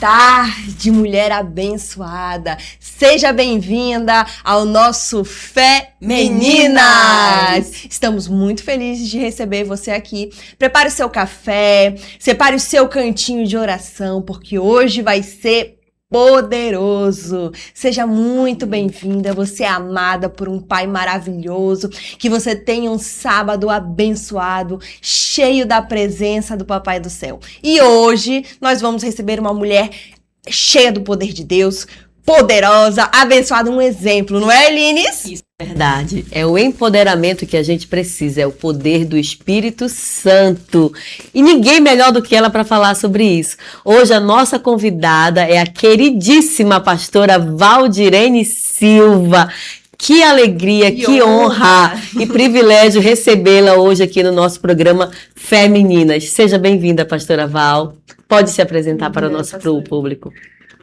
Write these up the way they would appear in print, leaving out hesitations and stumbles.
tarde, mulher abençoada. Seja bem-vinda ao nosso Fé Meninas. Estamos muito felizes de receber você aqui. Prepare o seu café, separe o seu cantinho de oração, porque hoje vai ser poderoso. Seja muito bem-vinda, você é amada por um Pai maravilhoso, que você tenha um sábado abençoado, cheio da presença do Papai do Céu. E hoje nós vamos receber uma mulher cheia do poder de Deus, poderosa, abençoada, um exemplo, não é, Lines? Isso é verdade, é o empoderamento que a gente precisa, é o poder do Espírito Santo. E ninguém melhor do que ela para falar sobre isso. Hoje a nossa convidada é a queridíssima pastora Valdirene Silva. Que alegria, que honra e privilégio recebê-la hoje aqui no nosso programa Fé Meninas. Seja bem-vinda, pastora Val. Pode se apresentar para o nosso público.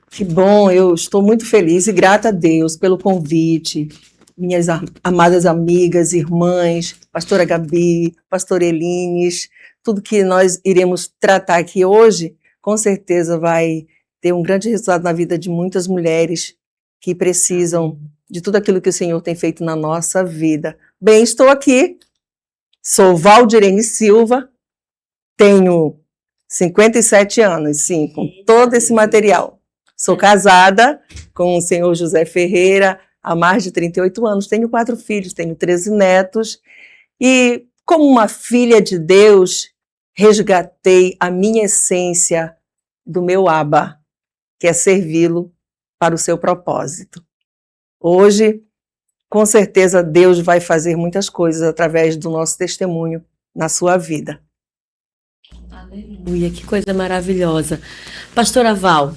Que bom, eu estou muito feliz e grata a Deus pelo convite. Minhas amadas amigas, irmãs, pastora Gabi, pastora Elines, tudo que nós iremos tratar aqui hoje, com certeza vai ter um grande resultado na vida de muitas mulheres que precisam de tudo aquilo que o Senhor tem feito na nossa vida. Bem, estou aqui, sou Valdirene Silva, tenho 57 anos, sim, com todo esse material. Sou casada com o senhor José Ferreira há mais de 38 anos, tenho 4 filhos, tenho 13 netos e, como uma filha de Deus, resgatei a minha essência do meu Abba, que é servi-lo para o seu propósito. Hoje, com certeza, Deus vai fazer muitas coisas através do nosso testemunho na sua vida. Aleluia, que coisa maravilhosa. Pastora Val,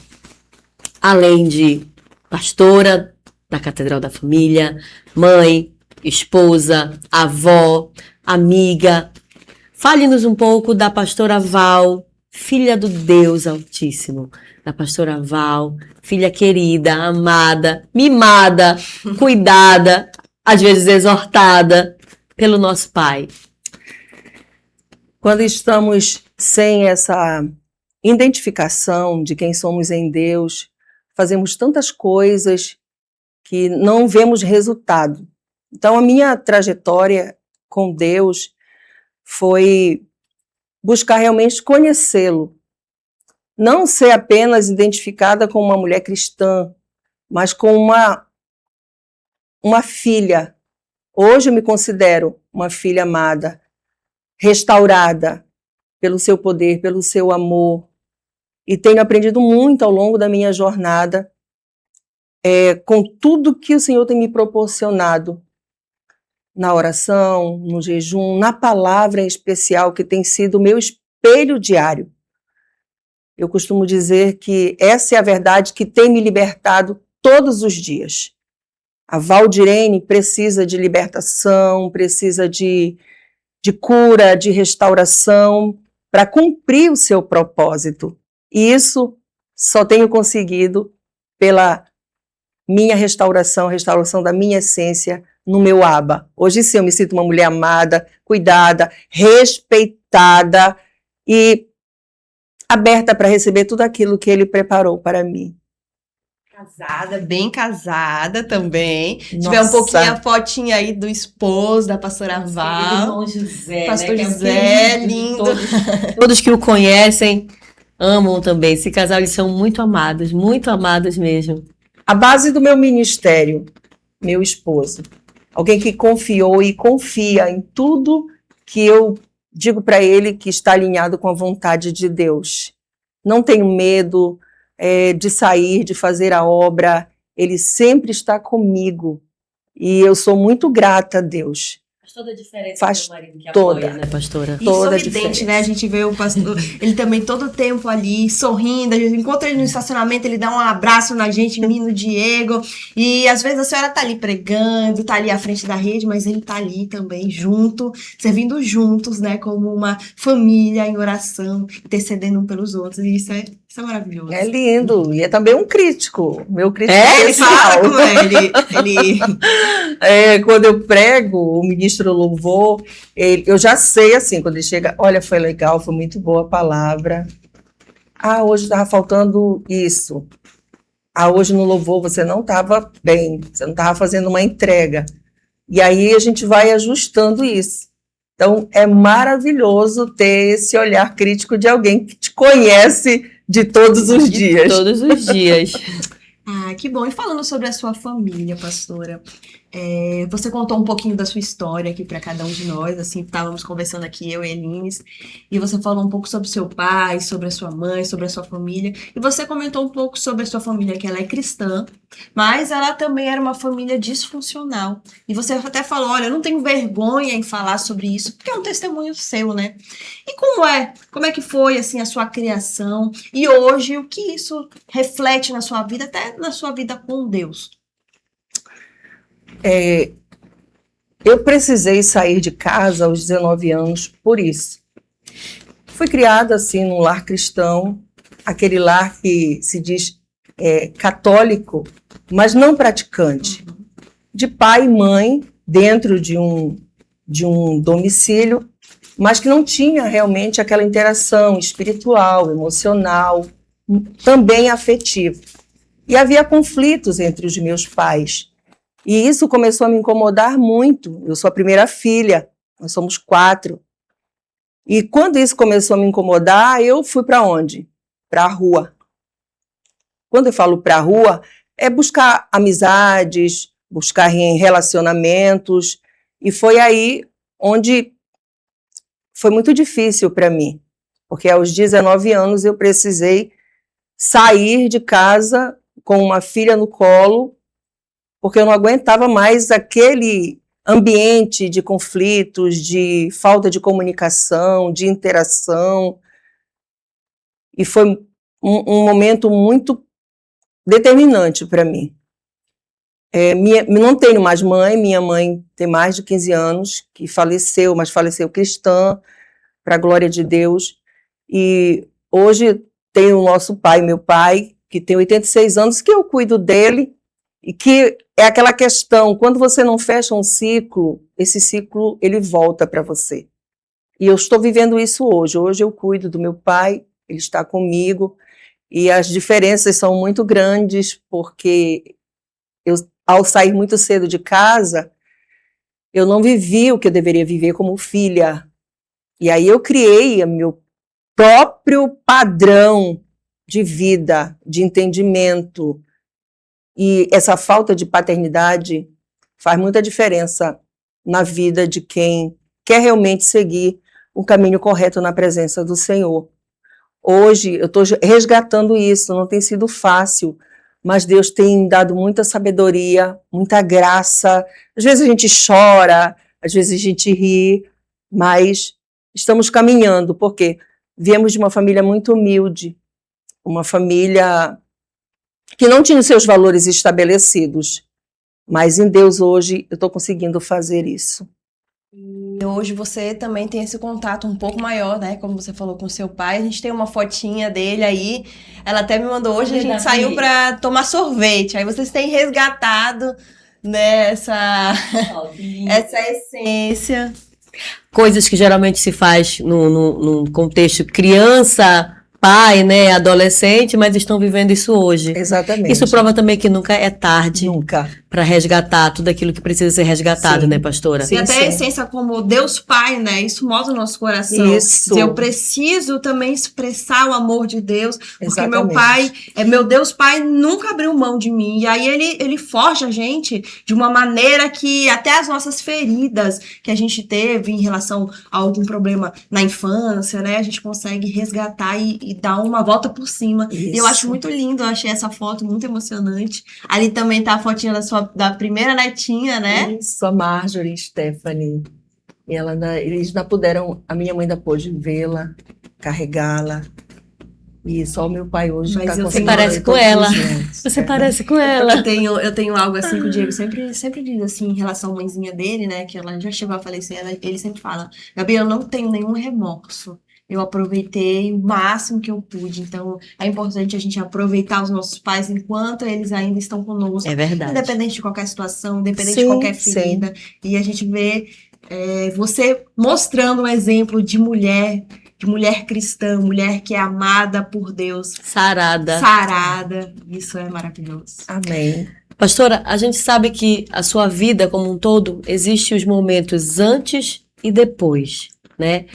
além de pastora da Catedral da Família, mãe, esposa, avó, amiga, fale-nos um pouco da pastora Val, filha do Deus Altíssimo, da pastora Val, filha querida, amada, mimada, cuidada, às vezes exortada pelo nosso Pai. Quando estamos sem essa identificação de quem somos em Deus, fazemos tantas coisas que não vemos resultado. Então, a minha trajetória com Deus foi buscar realmente conhecê-lo. Não ser apenas identificada como uma mulher cristã, mas como uma filha. Hoje eu me considero uma filha amada, restaurada pelo seu poder, pelo seu amor. E tenho aprendido muito ao longo da minha jornada com tudo que o Senhor tem me proporcionado na oração, no jejum, na palavra em especial, que tem sido o meu espelho diário. Eu costumo dizer que essa é a verdade que tem me libertado todos os dias. A Valdirene precisa de libertação, precisa de cura, de restauração, para cumprir o seu propósito. E isso só tenho conseguido pela minha restauração, restauração da minha essência no meu Abba. Hoje sim eu me sinto uma mulher amada, cuidada, respeitada e aberta para receber tudo aquilo que Ele preparou para mim. Casada, bem casada também. Nossa. Tiver um pouquinho a fotinha aí do esposo, da pastora Val. Irmão José, Pastor né, José, lindo. Todos que o conhecem amam também. Esse casal, eles são muito amados mesmo. A base do meu ministério, meu esposo. Alguém que confiou e confia em tudo que eu digo para ele que está alinhado com a vontade de Deus. Não tenho medo de sair, de fazer a obra. Ele sempre está comigo. E eu sou muito grata a Deus. Faz toda a diferença. Faz do marido que toda. apoia, né, pastora? Isso Toda é a evidente, diferença. né? A gente vê o pastor, ele também todo o tempo ali, sorrindo. A gente encontra ele no estacionamento, ele dá um abraço na gente, menino Diego. E às vezes a senhora tá ali pregando, tá ali à frente da rede, mas ele tá ali também, junto, servindo juntos, né? Como uma família em oração, intercedendo um pelos outros. E isso é maravilhoso. É lindo. E é também um crítico. Meu crítico Ele fala com ele. Quando eu prego, o ministro louvor, eu já sei assim, quando ele chega, olha, foi legal, foi muito boa a palavra. Ah, hoje estava faltando isso. Ah, hoje no louvor você não estava bem, você não estava fazendo uma entrega. E aí a gente vai ajustando isso. Então, é maravilhoso ter esse olhar crítico de alguém que te conhece de todos os dias. Todos os dias. Ah, que bom. E falando sobre a sua família, pastora, você contou um pouquinho da sua história aqui para cada um de nós, assim, estávamos conversando aqui, eu e Elines, e você falou um pouco sobre o seu pai, sobre a sua mãe, sobre a sua família, e você comentou um pouco sobre a sua família, que ela é cristã, mas ela também era uma família disfuncional. E você até falou, olha, eu não tenho vergonha em falar sobre isso, porque é um testemunho seu, né? E como é que foi, assim, a sua criação, e hoje, o que isso reflete na sua vida, até na sua vida com Deus? Eu precisei sair de casa aos 19 anos por isso. Fui criada assim num lar cristão, aquele lar que se diz católico, mas não praticante, de pai e mãe dentro de um domicílio, mas que não tinha realmente aquela interação espiritual, emocional, também afetiva. E havia conflitos entre os meus pais. E isso começou a me incomodar muito. Eu sou a primeira filha, nós somos 4. E quando isso começou a me incomodar, eu fui para onde? Para a rua. Quando eu falo para a rua, é buscar amizades, buscar relacionamentos. E foi aí onde foi muito difícil para mim, porque aos 19 anos eu precisei sair de casa com uma filha no colo, porque eu não aguentava mais aquele ambiente de conflitos, de falta de comunicação, de interação. E foi um momento muito determinante para mim. Não tenho mais mãe, minha mãe tem mais de 15 anos, que faleceu, mas faleceu cristã, para a glória de Deus. E hoje tenho o nosso pai, meu pai, que tem 86 anos, que eu cuido dele, e que é aquela questão, quando você não fecha um ciclo, esse ciclo ele volta para você. E eu estou vivendo isso hoje. Hoje eu cuido do meu pai, ele está comigo, e as diferenças são muito grandes, porque eu, ao sair muito cedo de casa, eu não vivi o que eu deveria viver como filha. E aí eu criei meu próprio padrão de vida, de entendimento. E essa falta de paternidade faz muita diferença na vida de quem quer realmente seguir o caminho correto na presença do Senhor. Hoje eu estou resgatando isso, não tem sido fácil, mas Deus tem dado muita sabedoria, muita graça. Às vezes a gente chora, às vezes a gente ri, mas estamos caminhando, porque viemos de uma família muito humilde, uma família que não tinha os seus valores estabelecidos, mas em Deus hoje eu estou conseguindo fazer isso. E hoje você também tem esse contato um pouco maior, né? Como você falou com seu pai, a gente tem uma fotinha dele aí, ela até me mandou hoje, a gente saiu para tomar sorvete, aí vocês têm resgatado, né, essa essência. Coisas que geralmente se faz no contexto criança, pai, né, adolescente, mas estão vivendo isso hoje. Exatamente. Isso prova também que nunca é tarde para resgatar tudo aquilo que precisa ser resgatado, né, pastora? Sim, e até a essência como Deus Pai, né, isso mostra o nosso coração. Isso. Eu preciso também expressar o amor de Deus, porque Exatamente. meu pai, meu Deus Pai nunca abriu mão de mim, e aí ele forja a gente de uma maneira que até as nossas feridas que a gente teve em relação a algum problema na infância, né, a gente consegue resgatar e dar uma volta por cima. Isso. E eu acho muito lindo, eu achei essa foto muito emocionante. Ali também tá a fotinha da primeira netinha, né? Isso, a Marjorie Stephanie. E eles ainda puderam, a minha mãe ainda pôde vê-la, carregá-la. E só o meu pai hoje está conseguindo. Você parece com ela. Você parece com ela. Eu tenho algo assim que o Diego sempre diz assim, em relação à mãezinha dele, né? Que ela já chegou a falecer, ele sempre fala: Gabi, eu não tenho nenhum remorso. Eu aproveitei o máximo que eu pude. Então, é importante a gente aproveitar os nossos pais enquanto eles ainda estão conosco. É verdade. Independente de qualquer situação, independente de qualquer ferida. Sim. E a gente vê você mostrando um exemplo de mulher de mulher cristã, mulher que é amada por Deus, Sarada. sarada. Isso é maravilhoso. Amém. Pastora, a gente sabe que a sua vida como um todo, existe os momentos antes e depois, né?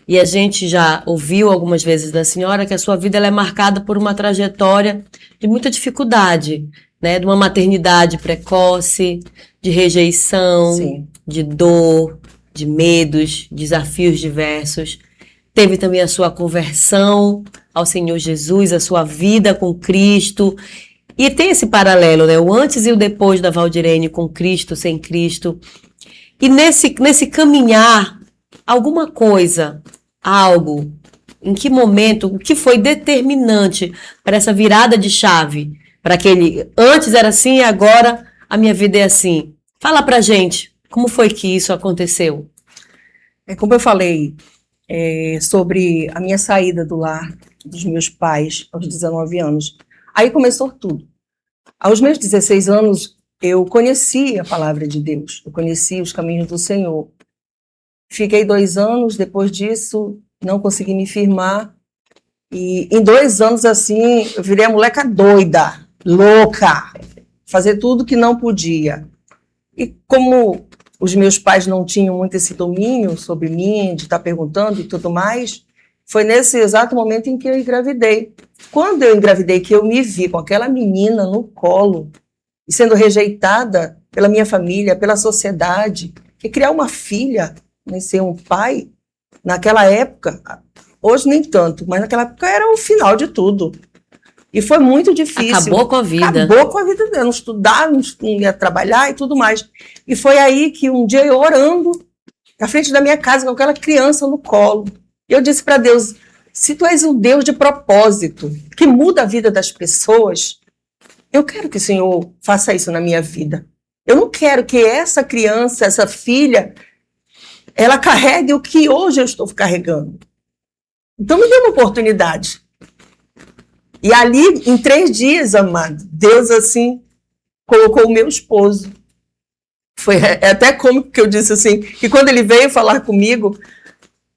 E a gente já ouviu algumas vezes da senhora que a sua vida ela é marcada por uma trajetória de muita dificuldade, né? De uma maternidade precoce, de rejeição, Sim. de dor, de medos, desafios diversos. Teve também a sua conversão ao Senhor Jesus, a sua vida com Cristo. E tem esse paralelo, né? O antes e o depois da Valdirene com Cristo, sem Cristo. E nesse caminhar, alguma coisa, algo, em que momento, o que foi determinante para essa virada de chave? Para aquele, antes era assim e agora a minha vida é assim. Fala pra gente, como foi que isso aconteceu? Como eu falei sobre a minha saída do lar dos meus pais aos 19 anos, aí começou tudo. Aos meus 16 anos, eu conheci a palavra de Deus, eu conheci os caminhos do Senhor. Fiquei 2 anos, depois disso, não consegui me firmar. E em 2 anos, assim, eu virei a moleca doida, louca, fazer tudo que não podia. E como os meus pais não tinham muito esse domínio sobre mim, de estar perguntando e tudo mais, foi nesse exato momento em que eu engravidei. Quando eu engravidei, que eu me vi com aquela menina no colo, e sendo rejeitada pela minha família, pela sociedade, que criar uma filha, né, ser um pai, naquela época, hoje nem tanto, mas naquela época era o final de tudo. E foi muito difícil. Acabou com a vida. Acabou com a vida dela, não estudar, não ia trabalhar e tudo mais. E foi aí que um dia eu orando, na frente da minha casa, com aquela criança no colo, eu disse para Deus, se tu és um Deus de propósito, que muda a vida das pessoas, eu quero que o Senhor faça isso na minha vida. Eu não quero que essa criança, essa filha, ela carregue o que hoje eu estou carregando. Então me dê uma oportunidade. E ali, em 3 dias, amado, Deus, assim, colocou o meu esposo. Foi até cômico que eu disse assim, que quando ele veio falar comigo,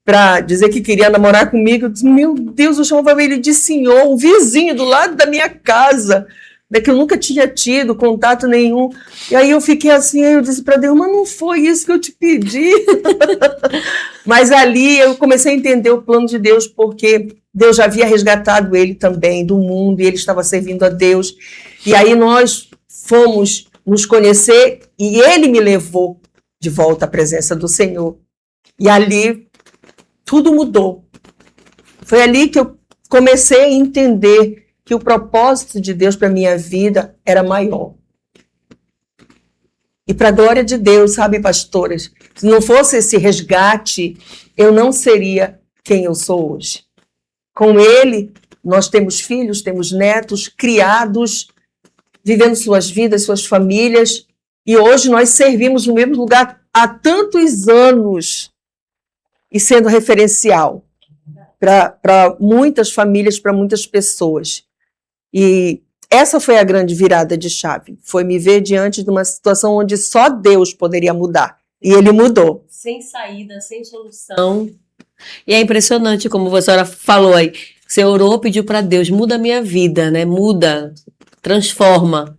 para dizer que queria namorar comigo, eu disse, meu Deus, eu chamava ele de senhor, o vizinho do lado da minha casa, né, que eu nunca tinha tido contato nenhum. E aí eu fiquei assim, aí eu disse para Deus, mas não foi isso que eu te pedi. Mas ali eu comecei a entender o plano de Deus, porque Deus já havia resgatado ele também do mundo, e ele estava servindo a Deus. E aí nós fomos nos conhecer, e ele me levou de volta à presença do Senhor. E ali tudo mudou. Foi ali que eu comecei a entender que o propósito de Deus para a minha vida era maior. E para a glória de Deus, sabe, pastoras, se não fosse esse resgate, eu não seria quem eu sou hoje. Com ele, nós temos filhos, temos netos, criados, vivendo suas vidas, suas famílias, e hoje nós servimos no mesmo lugar há tantos anos e sendo referencial para muitas famílias, para muitas pessoas. E essa foi a grande virada de chave, foi me ver diante de uma situação onde só Deus poderia mudar, e ele mudou. Sem saída, sem solução. E é impressionante como a senhora falou aí, você orou, pediu para Deus, muda a minha vida, né? Muda, transforma.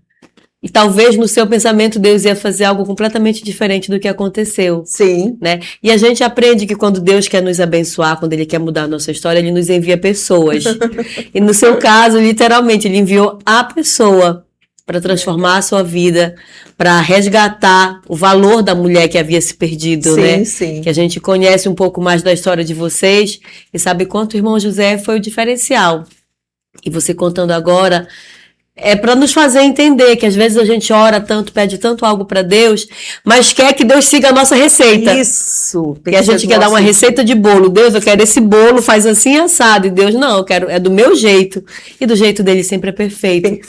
E talvez no seu pensamento Deus ia fazer algo completamente diferente do que aconteceu. Sim. Né? E a gente aprende que quando Deus quer nos abençoar, quando Ele quer mudar a nossa história, Ele nos envia pessoas. E no seu caso, literalmente, Ele enviou a pessoa para transformar a sua vida, para resgatar o valor da mulher que havia se perdido, Sim, né? sim. Que a gente conhece um pouco mais da história de vocês e sabe quanto o irmão José foi o diferencial. E você contando agora, é para nos fazer entender que às vezes a gente ora tanto, pede tanto algo para Deus, mas quer que Deus siga a nossa receita. Isso. E a gente quer dar uma receita de bolo. Deus, eu quero esse bolo, faz assim assado. E Deus, não, eu quero, é do meu jeito. E do jeito dele sempre é perfeito.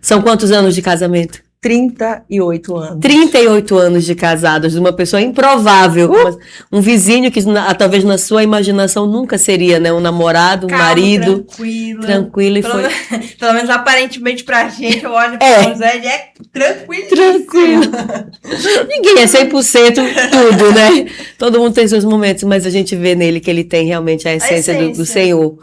São quantos anos de casamento? 38 anos. 38 anos de casados, de uma pessoa improvável. Um vizinho que talvez na sua imaginação nunca seria, né? Um namorado, um Calmo, marido. tranquilo. E Pelo, foi. pelo menos aparentemente pra gente, eu olho pro José, ele é tranquilo. Ninguém é 100% tudo, né? Todo mundo tem seus momentos, mas a gente vê nele que ele tem realmente a essência do Senhor.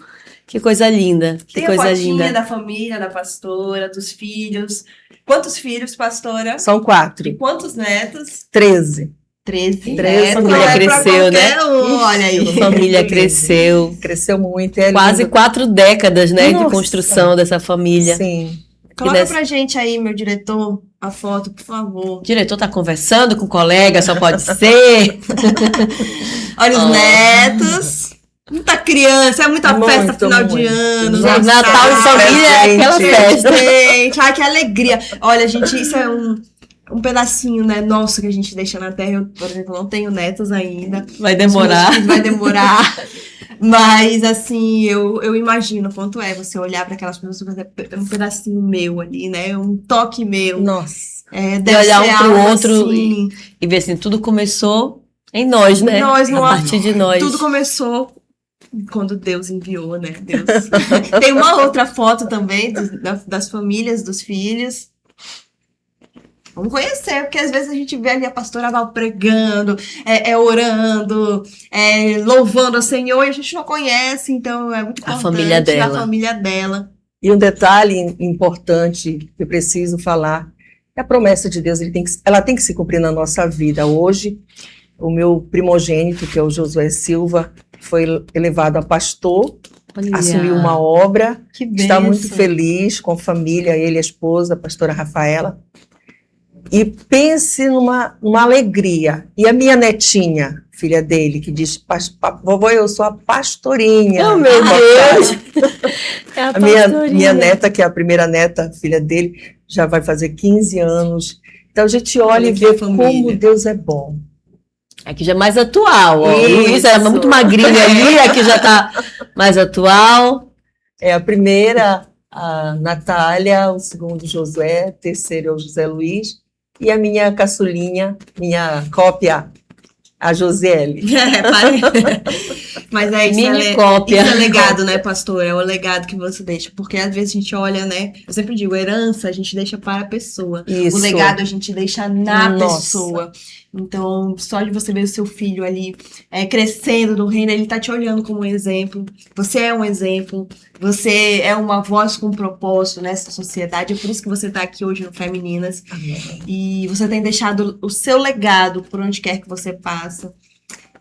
Que coisa linda. Que Tem coisa a fotinha linda. da família, da pastora, dos filhos. Quantos filhos, pastora? São 4. E quantos netos? 13. 13 13, netos. família Não é pra cresceu, né? qualquer um, olha aí. A família cresceu. Cresceu muito. É Quase lindo. 4 décadas, né? De Nossa. construção dessa família. Sim. Coloca pra gente aí, meu diretor, a foto, por favor. O diretor tá conversando com o colega, só pode ser. Olha os netos. Muita criança, é muita Muito, festa final de muito. ano. Nossa, Natal em família é aquela presente. festa. Gente, ai, que alegria. Olha, gente, isso é um pedacinho, né, nosso que a gente deixa na terra. Eu, por exemplo, não tenho netos ainda. Vai Os meus demorar. filhos vai demorar. Mas, assim, eu imagino quanto é você olhar para aquelas pessoas e fazer um pedacinho meu ali, né? Um toque meu. Nossa. É, De olhar ser um pro algo outro assim. E ver assim, tudo começou em nós, né? Nós, A não- partir de nós. Tudo começou quando Deus enviou, né? Deus. Tem uma outra foto também das famílias, dos filhos. Vamos conhecer, porque às vezes a gente vê ali a pastora Val pregando, orando, louvando ao Senhor, e a gente não conhece, então é muito A importante família dela. a família dela. E um detalhe importante que eu preciso falar é a promessa de Deus. Ela tem que se cumprir na nossa vida. Hoje, o meu primogênito, que é o Josué Silva, foi elevado a pastor, Olha. assumiu uma obra, Que está muito bênção. feliz com a família, ele e a esposa, a pastora Rafaela. E pense numa alegria. E a minha netinha, filha dele, que diz, vovó, eu sou a pastorinha. Oh, meu Deus! É A minha neta, que é a primeira neta, filha dele, já vai fazer 15 anos. Então a gente olha Olha e que vê família. como Deus é bom. Aqui já é mais atual, ó. Isso. Luiz era muito magrinho ali, aqui já tá mais atual. É a primeira, a Natália, o segundo, Josué, o terceiro é o José Luiz, e a minha caçulinha, minha cópia, a Josiele. Mas isso Mini cópia. Isso é legado, né, pastor? É o legado que você deixa. Porque às vezes a gente olha, né? Eu sempre digo, herança a gente deixa para a pessoa. Isso. O legado a gente deixa na Nossa. pessoa. Então, só de você ver o seu filho ali crescendo no reino, ele tá te olhando como um exemplo. Você é um exemplo. Você é uma voz com propósito nessa sociedade. É por isso que você tá aqui hoje no Femininas. Amém. E você tem deixado o seu legado por onde quer que você passa.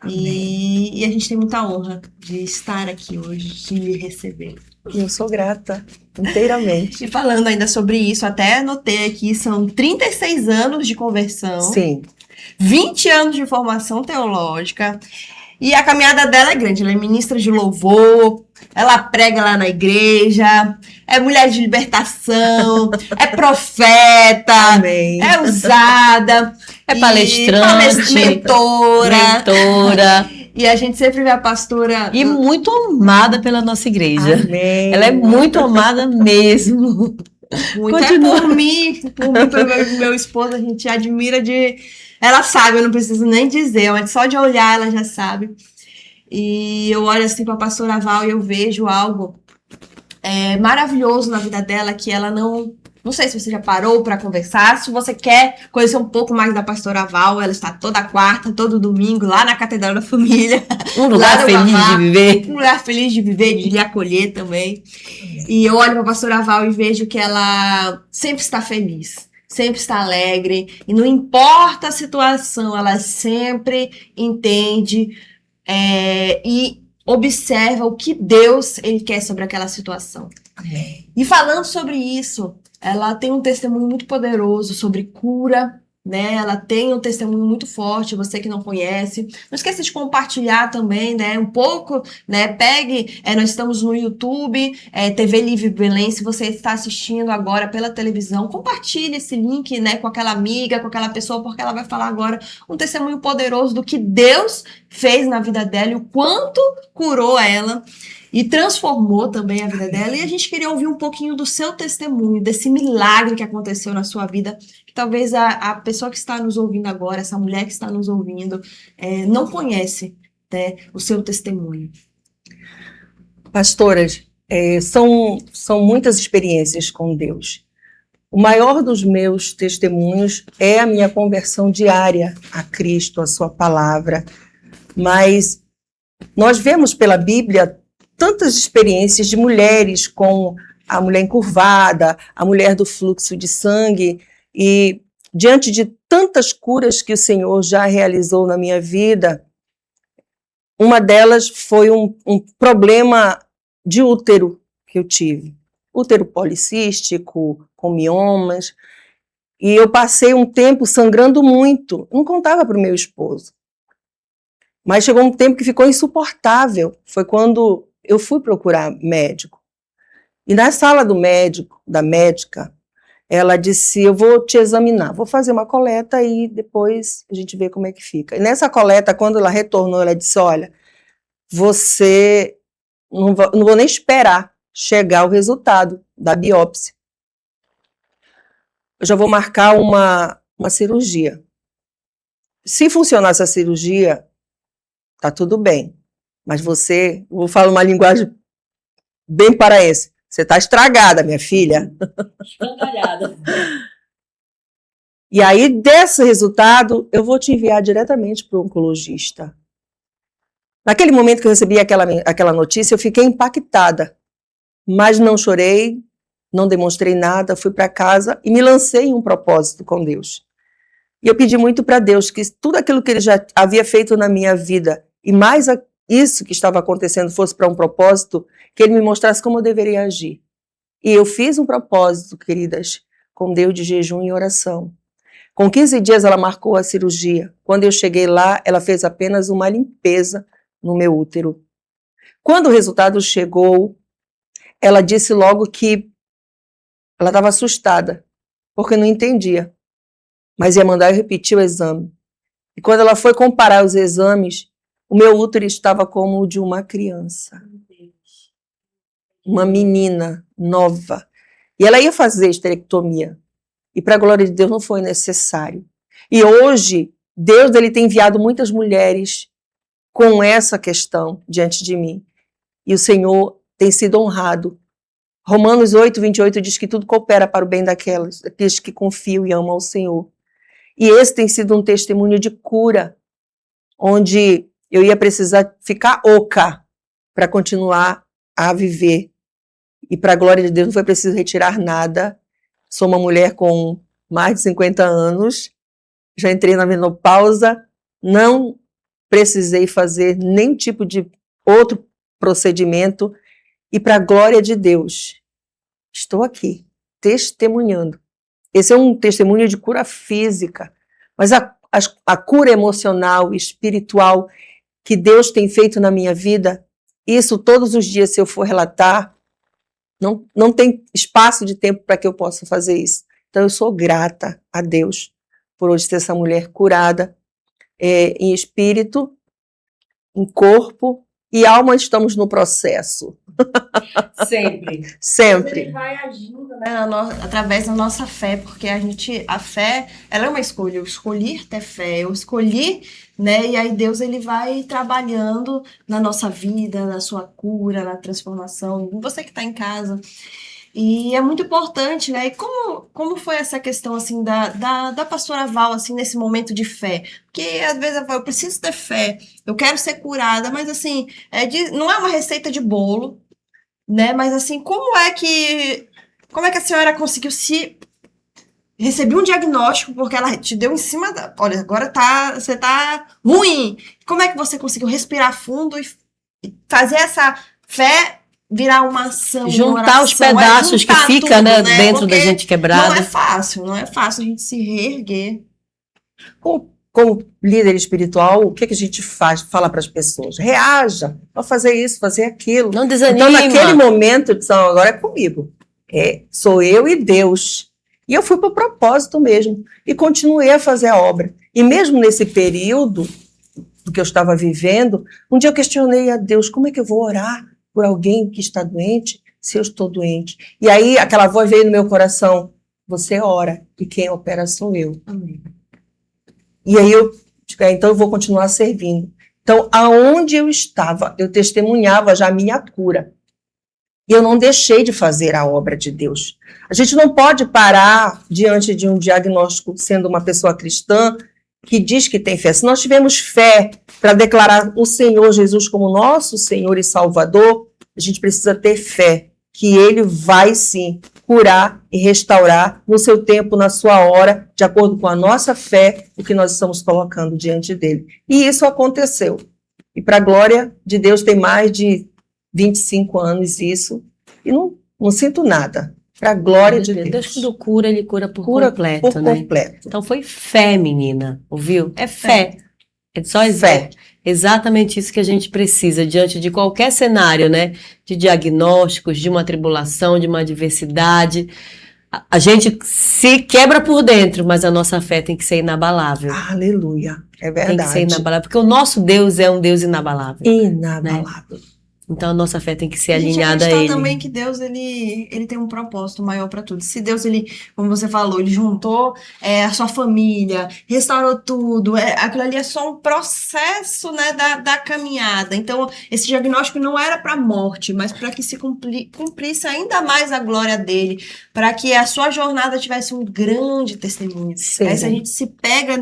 E a gente tem muita honra de estar aqui hoje, de lhe receber. E eu sou grata, inteiramente. E falando ainda sobre isso, até anotei aqui, são 36 anos de conversão, Sim. 20 anos de formação teológica, e a caminhada dela é grande. Ela é ministra de louvor, ela prega lá na igreja, é mulher de libertação, é profeta, Amém. é usada, É e palestrante, mentora. E a gente sempre vê a pastora. E muito amada pela nossa igreja. Amém. Ela é muito amada mesmo. Muito Continua. por mim, pelo meu esposo, a gente admira de. Ela sabe, eu não preciso nem dizer, mas só de olhar ela já sabe. E eu olho assim para a pastora Val e eu vejo algo maravilhoso na vida dela, que ela não. Não sei se você já parou para conversar. Se você quer conhecer um pouco mais da pastora Val, ela está toda quarta, todo domingo, lá na Catedral da Família. Um lugar Lá no feliz Babá. de viver. Um lugar feliz de viver, de lhe acolher também. E eu olho para a pastora Val e vejo que ela sempre está feliz, sempre está alegre. E não importa a situação, ela sempre entende e observa o que Deus ele quer sobre aquela situação. Amém. E falando sobre isso, ela tem um testemunho muito poderoso sobre cura, né? Ela tem um testemunho muito forte, você que não conhece. Não esqueça de compartilhar também, né? Um pouco, né? Pegue, nós estamos no YouTube, TV Livre Belém. Se você está assistindo agora pela televisão, compartilhe esse link, né? Com aquela amiga, com aquela pessoa, porque ela vai falar agora um testemunho poderoso do que Deus fez na vida dela e o quanto curou ela e transformou também a vida dela. E a gente queria ouvir um pouquinho do seu testemunho, desse milagre que aconteceu na sua vida, que talvez a pessoa que está nos ouvindo agora, essa mulher que está nos ouvindo, não conhece, né, o seu testemunho. Pastoras, são muitas experiências com Deus. O maior dos meus testemunhos é a minha conversão diária a Cristo, a sua palavra. Mas nós vemos pela Bíblia tantas experiências de mulheres, com a mulher encurvada, a mulher do fluxo de sangue, e diante de tantas curas que o Senhor já realizou na minha vida, uma delas foi um problema de útero que eu tive. Útero policístico, com miomas, e eu passei um tempo sangrando muito. Não contava para o meu esposo. Mas chegou um tempo que ficou insuportável. Foi quando eu fui procurar médico. E na sala do médico, da médica, ela disse, eu vou te examinar, vou fazer uma coleta e depois a gente vê como é que fica. E nessa coleta, quando ela retornou, ela disse, olha, você... Não vou nem esperar chegar o resultado da biópsia. Eu já vou marcar uma cirurgia. Se funcionar essa cirurgia, tá tudo bem. Mas você, vou falar uma linguagem bem paraense, você tá estragada, minha filha. Escangalhada. E aí, desse resultado, eu vou te enviar diretamente para o oncologista. Naquele momento que eu recebi aquela notícia, eu fiquei impactada, mas não chorei, não demonstrei nada, fui para casa e me lancei em um propósito com Deus. E eu pedi muito para Deus que tudo aquilo que Ele já havia feito na minha vida, e mais isso que estava acontecendo fosse para um propósito, que Ele me mostrasse como eu deveria agir. E eu fiz um propósito, queridas, com Deus de jejum e oração. Com 15 dias ela marcou a cirurgia. Quando eu cheguei lá, ela fez apenas uma limpeza no meu útero. Quando o resultado chegou, ela disse logo que ela estava assustada, porque não entendia, mas ia mandar eu repetir o exame. E quando ela foi comparar os exames, o meu útero estava como o de uma criança, uma menina nova. E ela ia fazer esterectomia. E para a glória de Deus não foi necessário. E hoje, Deus ele tem enviado muitas mulheres com essa questão diante de mim. E o Senhor tem sido honrado. Romanos 8:28 diz que tudo coopera para o bem daqueles que confiam e amam ao Senhor. E esse tem sido um testemunho de cura, onde eu ia precisar ficar oca para continuar a viver. E para a glória de Deus não foi preciso retirar nada. Sou uma mulher com mais de 50 anos, já entrei na menopausa, não precisei fazer nenhum tipo de outro procedimento, e para a glória de Deus, estou aqui, testemunhando. Esse é um testemunho de cura física, mas a cura emocional, espiritual, que Deus tem feito na minha vida, isso todos os dias, se eu for relatar, não tem espaço de tempo para que eu possa fazer isso. Então eu sou grata a Deus por hoje ter essa mulher curada, em espírito, em corpo e alma. Estamos no processo. Sempre. Sempre. Ele vai agindo, né, através da nossa fé, porque a fé, ela é uma escolha. Eu escolhi ter fé, eu escolhi, né, e aí Deus ele vai trabalhando na nossa vida, na sua cura, na transformação, você que está em casa. E é muito importante, né? E como foi essa questão, assim, da pastora Val, assim, nesse momento de fé? Porque, às vezes, ela fala, eu preciso ter fé, eu quero ser curada, mas, assim, não é uma receita de bolo, né? Mas, assim, como é que a senhora conseguiu receber um diagnóstico, porque ela te deu em cima da... Olha, agora você tá ruim. Como é que você conseguiu respirar fundo e fazer essa fé virar uma ação, juntar os pedaços que ficam, tudo, né, dentro da gente quebrada. Não é fácil a gente se reerguer. Como líder espiritual, o que a gente fala para as pessoas? Reaja, vou fazer isso, fazer aquilo. Não desanima. Então, naquele momento, agora é comigo. Sou eu e Deus. E eu fui para o propósito mesmo. E continuei a fazer a obra. E mesmo nesse período do que eu estava vivendo, um dia eu questionei a Deus, como é que eu vou orar por alguém que está doente, se eu estou doente? E aí aquela voz veio no meu coração, você ora, e quem opera sou eu. Amém. E aí eu digo, então eu vou continuar servindo. Então, aonde eu estava, eu testemunhava já a minha cura. E eu não deixei de fazer a obra de Deus. A gente não pode parar diante de um diagnóstico, sendo uma pessoa cristã, que diz que tem fé. Se nós tivermos fé para declarar o Senhor Jesus como nosso Senhor e Salvador, a gente precisa ter fé que Ele vai sim curar e restaurar no seu tempo, na sua hora, de acordo com a nossa fé, o que nós estamos colocando diante dele. E isso aconteceu. E para a glória de Deus, tem mais de 25 anos isso, e não sinto nada. Para a glória de Deus. Deus, quando cura, Ele cura por completo, por né? completo. Então foi fé, menina, ouviu? É fé. É só Fé. exatamente isso que a gente precisa diante de qualquer cenário, né? De diagnósticos, de uma tribulação, de uma adversidade. A gente se quebra por dentro, mas a nossa fé tem que ser inabalável. Aleluia. É verdade. Tem que ser inabalável, porque o nosso Deus é um Deus inabalável. Inabalável. Né? Então a nossa fé tem que ser A gente alinhada a acreditar Ele. também que Deus, ele tem um propósito maior para tudo. Se Deus, como você falou, ele juntou a sua família, restaurou tudo, aquilo ali é só um processo, né, da caminhada. Então, esse diagnóstico não era para morte, mas para que se cumprisse ainda mais a glória dele, para que a sua jornada tivesse um grande testemunho. Sim. Aí, se a gente se pega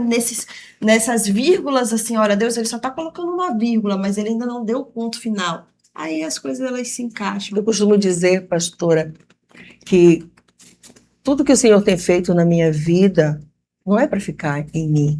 nessas vírgulas, assim, olha, Deus, ele só está colocando uma vírgula, mas ele ainda não deu o ponto final. Aí as coisas, elas se encaixam. Eu costumo dizer, pastora, que tudo que o Senhor tem feito na minha vida não é para ficar em mim.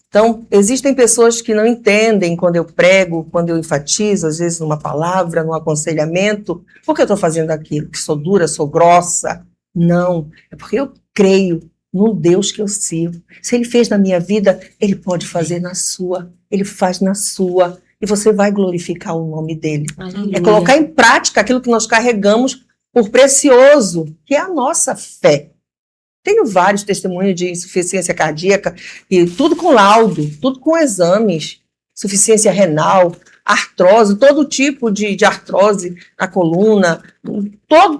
Então, existem pessoas que não entendem quando eu prego, quando eu enfatizo, às vezes numa palavra, num aconselhamento, por que eu estou fazendo aquilo? Que sou dura, sou grossa? Não, é porque eu creio no Deus que eu sirvo. Se Ele fez na minha vida, Ele pode fazer na sua. Ele faz na sua. E você vai glorificar o nome dele. Aleluia. É colocar em prática aquilo que nós carregamos por precioso, que é a nossa fé. Tenho vários testemunhos de insuficiência cardíaca, e tudo com laudo, tudo com exames, insuficiência renal, artrose, todo tipo de artrose na coluna,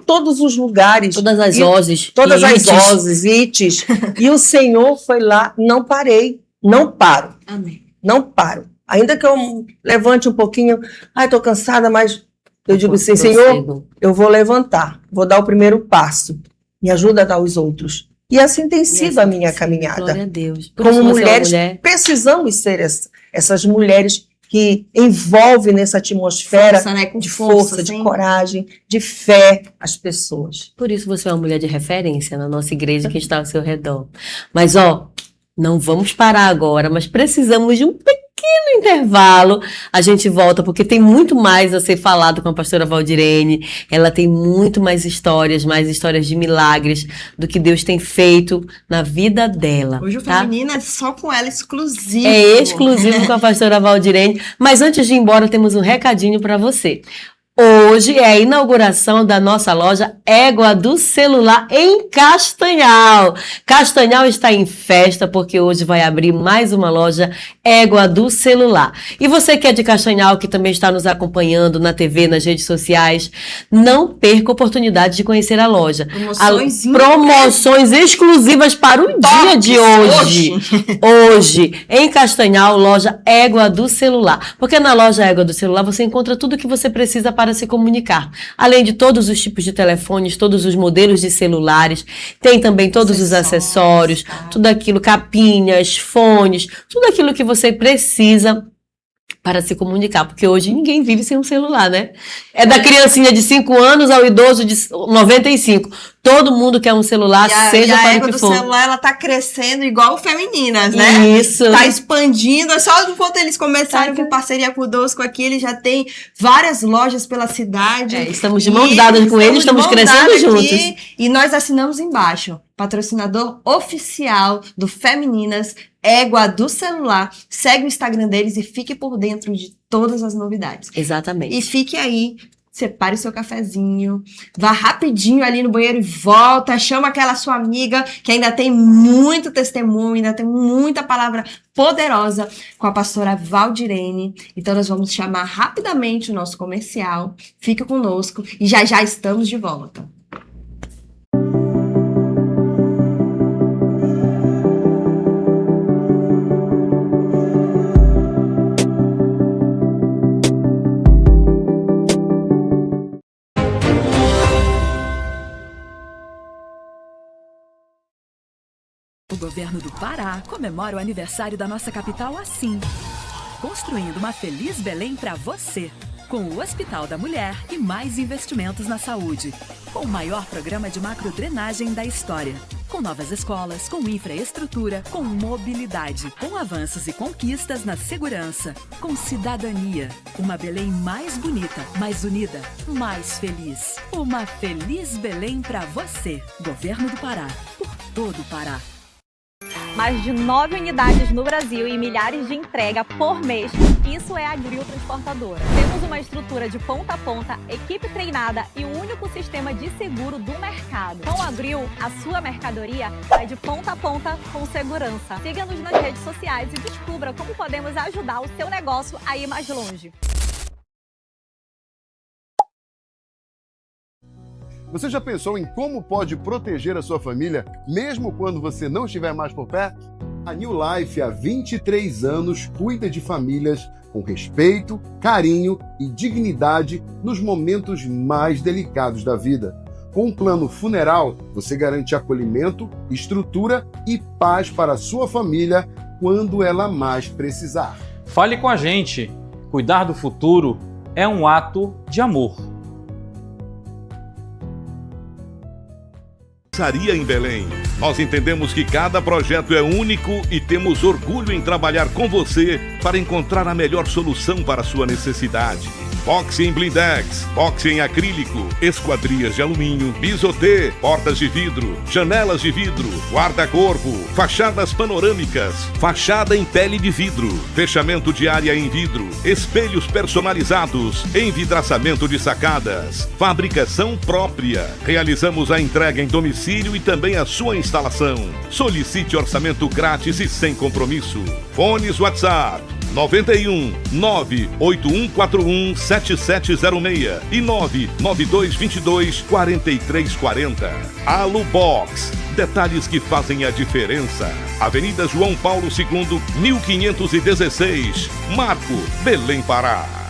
todos os lugares. Todas as oses. Todas as ites. oses, ites. E o Senhor foi lá, não parei, não paro. Amém. Não paro. Ainda que eu levante um pouquinho, estou cansada, mas eu digo assim, Senhor, eu vou levantar, vou dar o primeiro passo, me ajuda a dar os outros. E assim tem sido a minha caminhada. Glória a Deus. Como mulheres, precisamos ser essas mulheres que envolvem nessa atmosfera Força, né? Com de força, de sim. coragem, de fé às pessoas. Por isso você é uma mulher de referência na nossa igreja que está ao seu redor. Mas, não vamos parar agora, mas precisamos de um pequeno intervalo. A gente volta, porque tem muito mais a ser falado com a pastora Valdirene. Ela tem muito mais histórias de milagres do que Deus tem feito na vida dela. Hoje o Feminina é só com ela, exclusivo. É exclusivo com a pastora Valdirene. Mas antes de ir embora, temos um recadinho para você. Hoje é a inauguração da nossa loja Égua do Celular em Castanhal. Castanhal está em festa porque hoje vai abrir mais uma loja Égua do Celular. E você que é de Castanhal, que também está nos acompanhando na TV, nas redes sociais, não perca a oportunidade de conhecer a loja. Promoções exclusivas para o dia de hoje. Hoje, em Castanhal, loja Égua do Celular. Porque na loja Égua do Celular você encontra tudo o que você precisa para se comunicar. Além de todos os tipos de telefones, todos os modelos de celulares, tem também todos os acessórios, tudo aquilo, capinhas, fones, tudo aquilo que você precisa para se comunicar, porque hoje ninguém vive sem um celular, né? É da criancinha de 5 anos ao idoso de 95. Todo mundo quer um celular, seja para o que for. E a Égua do Celular, ela tá crescendo igual o Femininas, né? Isso. Tá expandindo. Só enquanto eles começaram com parceria conosco aqui, eles já têm várias lojas pela cidade. Estamos de mãos dadas com eles, estamos crescendo juntos. E nós assinamos embaixo. Patrocinador oficial do Femininas, Égua do Celular. Segue o Instagram deles e fique por dentro de todas as novidades. Exatamente. E fique aí separe o seu cafezinho, vá rapidinho ali no banheiro e volta, chama aquela sua amiga que ainda tem muito testemunho, ainda tem muita palavra poderosa com a pastora Valdirene. Então nós vamos chamar rapidamente o nosso comercial. Fica conosco e já já estamos de volta. O governo do Pará comemora o aniversário da nossa capital assim, construindo uma feliz Belém para você, com o Hospital da Mulher e mais investimentos na saúde, com o maior programa de macrodrenagem da história, com novas escolas, com infraestrutura, com mobilidade, com avanços e conquistas na segurança, com cidadania, uma Belém mais bonita, mais unida, mais feliz. Uma feliz Belém para você, Governo do Pará, por todo o Pará. Mais de 9 unidades no Brasil e milhares de entrega por mês. Isso é a Grill Transportadora. Temos uma estrutura de ponta a ponta, equipe treinada e o único sistema de seguro do mercado. Com a Grill, a sua mercadoria vai de ponta a ponta com segurança. Siga-nos nas redes sociais e descubra como podemos ajudar o seu negócio a ir mais longe. Você já pensou em como pode proteger a sua família, mesmo quando você não estiver mais por perto? A New Life, há 23 anos, cuida de famílias com respeito, carinho e dignidade nos momentos mais delicados da vida. Com um plano funeral, você garante acolhimento, estrutura e paz para a sua família quando ela mais precisar. Fale com a gente. Cuidar do futuro é um ato de amor. Em Belém. Nós entendemos que cada projeto é único e temos orgulho em trabalhar com você para encontrar a melhor solução para a sua necessidade. Boxe em blindex, boxe em acrílico, esquadrias de alumínio, bisotê, portas de vidro, janelas de vidro, guarda-corpo, fachadas panorâmicas, fachada em pele de vidro, fechamento de área em vidro, espelhos personalizados, envidraçamento de sacadas, fabricação própria. Realizamos a entrega em domicílio e também a sua instalação. Solicite orçamento grátis e sem compromisso. Fones WhatsApp 91 98141 7706 e 99222 4340. Alubox, detalhes que fazem a diferença. Avenida João Paulo II, 1516, Marco, Belém, Pará.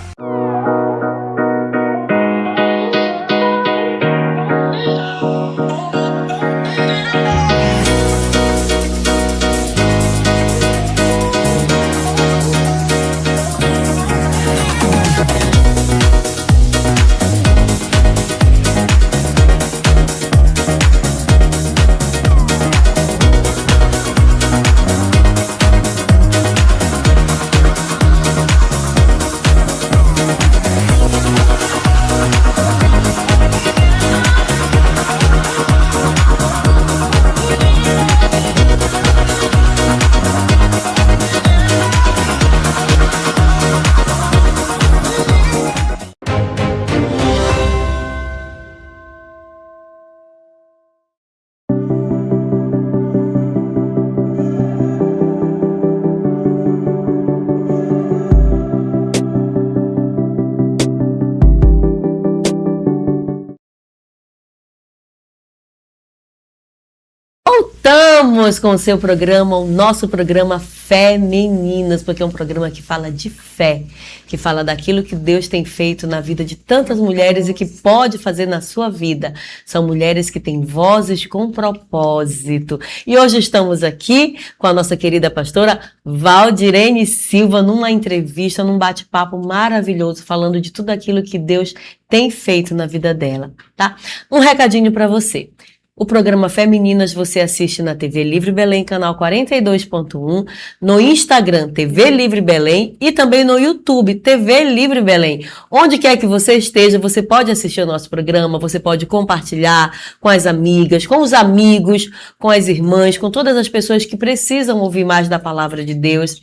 Voltamos com o seu programa, o nosso programa Fé Meninas, porque é um programa que fala de fé, que fala daquilo que Deus tem feito na vida de tantas mulheres e que pode fazer na sua vida. São mulheres que têm vozes com propósito. E hoje estamos aqui com a nossa querida pastora Valdirene Silva, numa entrevista, num bate-papo maravilhoso, falando de tudo aquilo que Deus tem feito na vida dela, tá? Um recadinho para você. O programa Femininas você assiste na TV Livre Belém, canal 42.1, no Instagram TV Livre Belém e também no YouTube TV Livre Belém. Onde quer que você esteja, você pode assistir o nosso programa, você pode compartilhar com as amigas, com os amigos, com as irmãs, com todas as pessoas que precisam ouvir mais da palavra de Deus.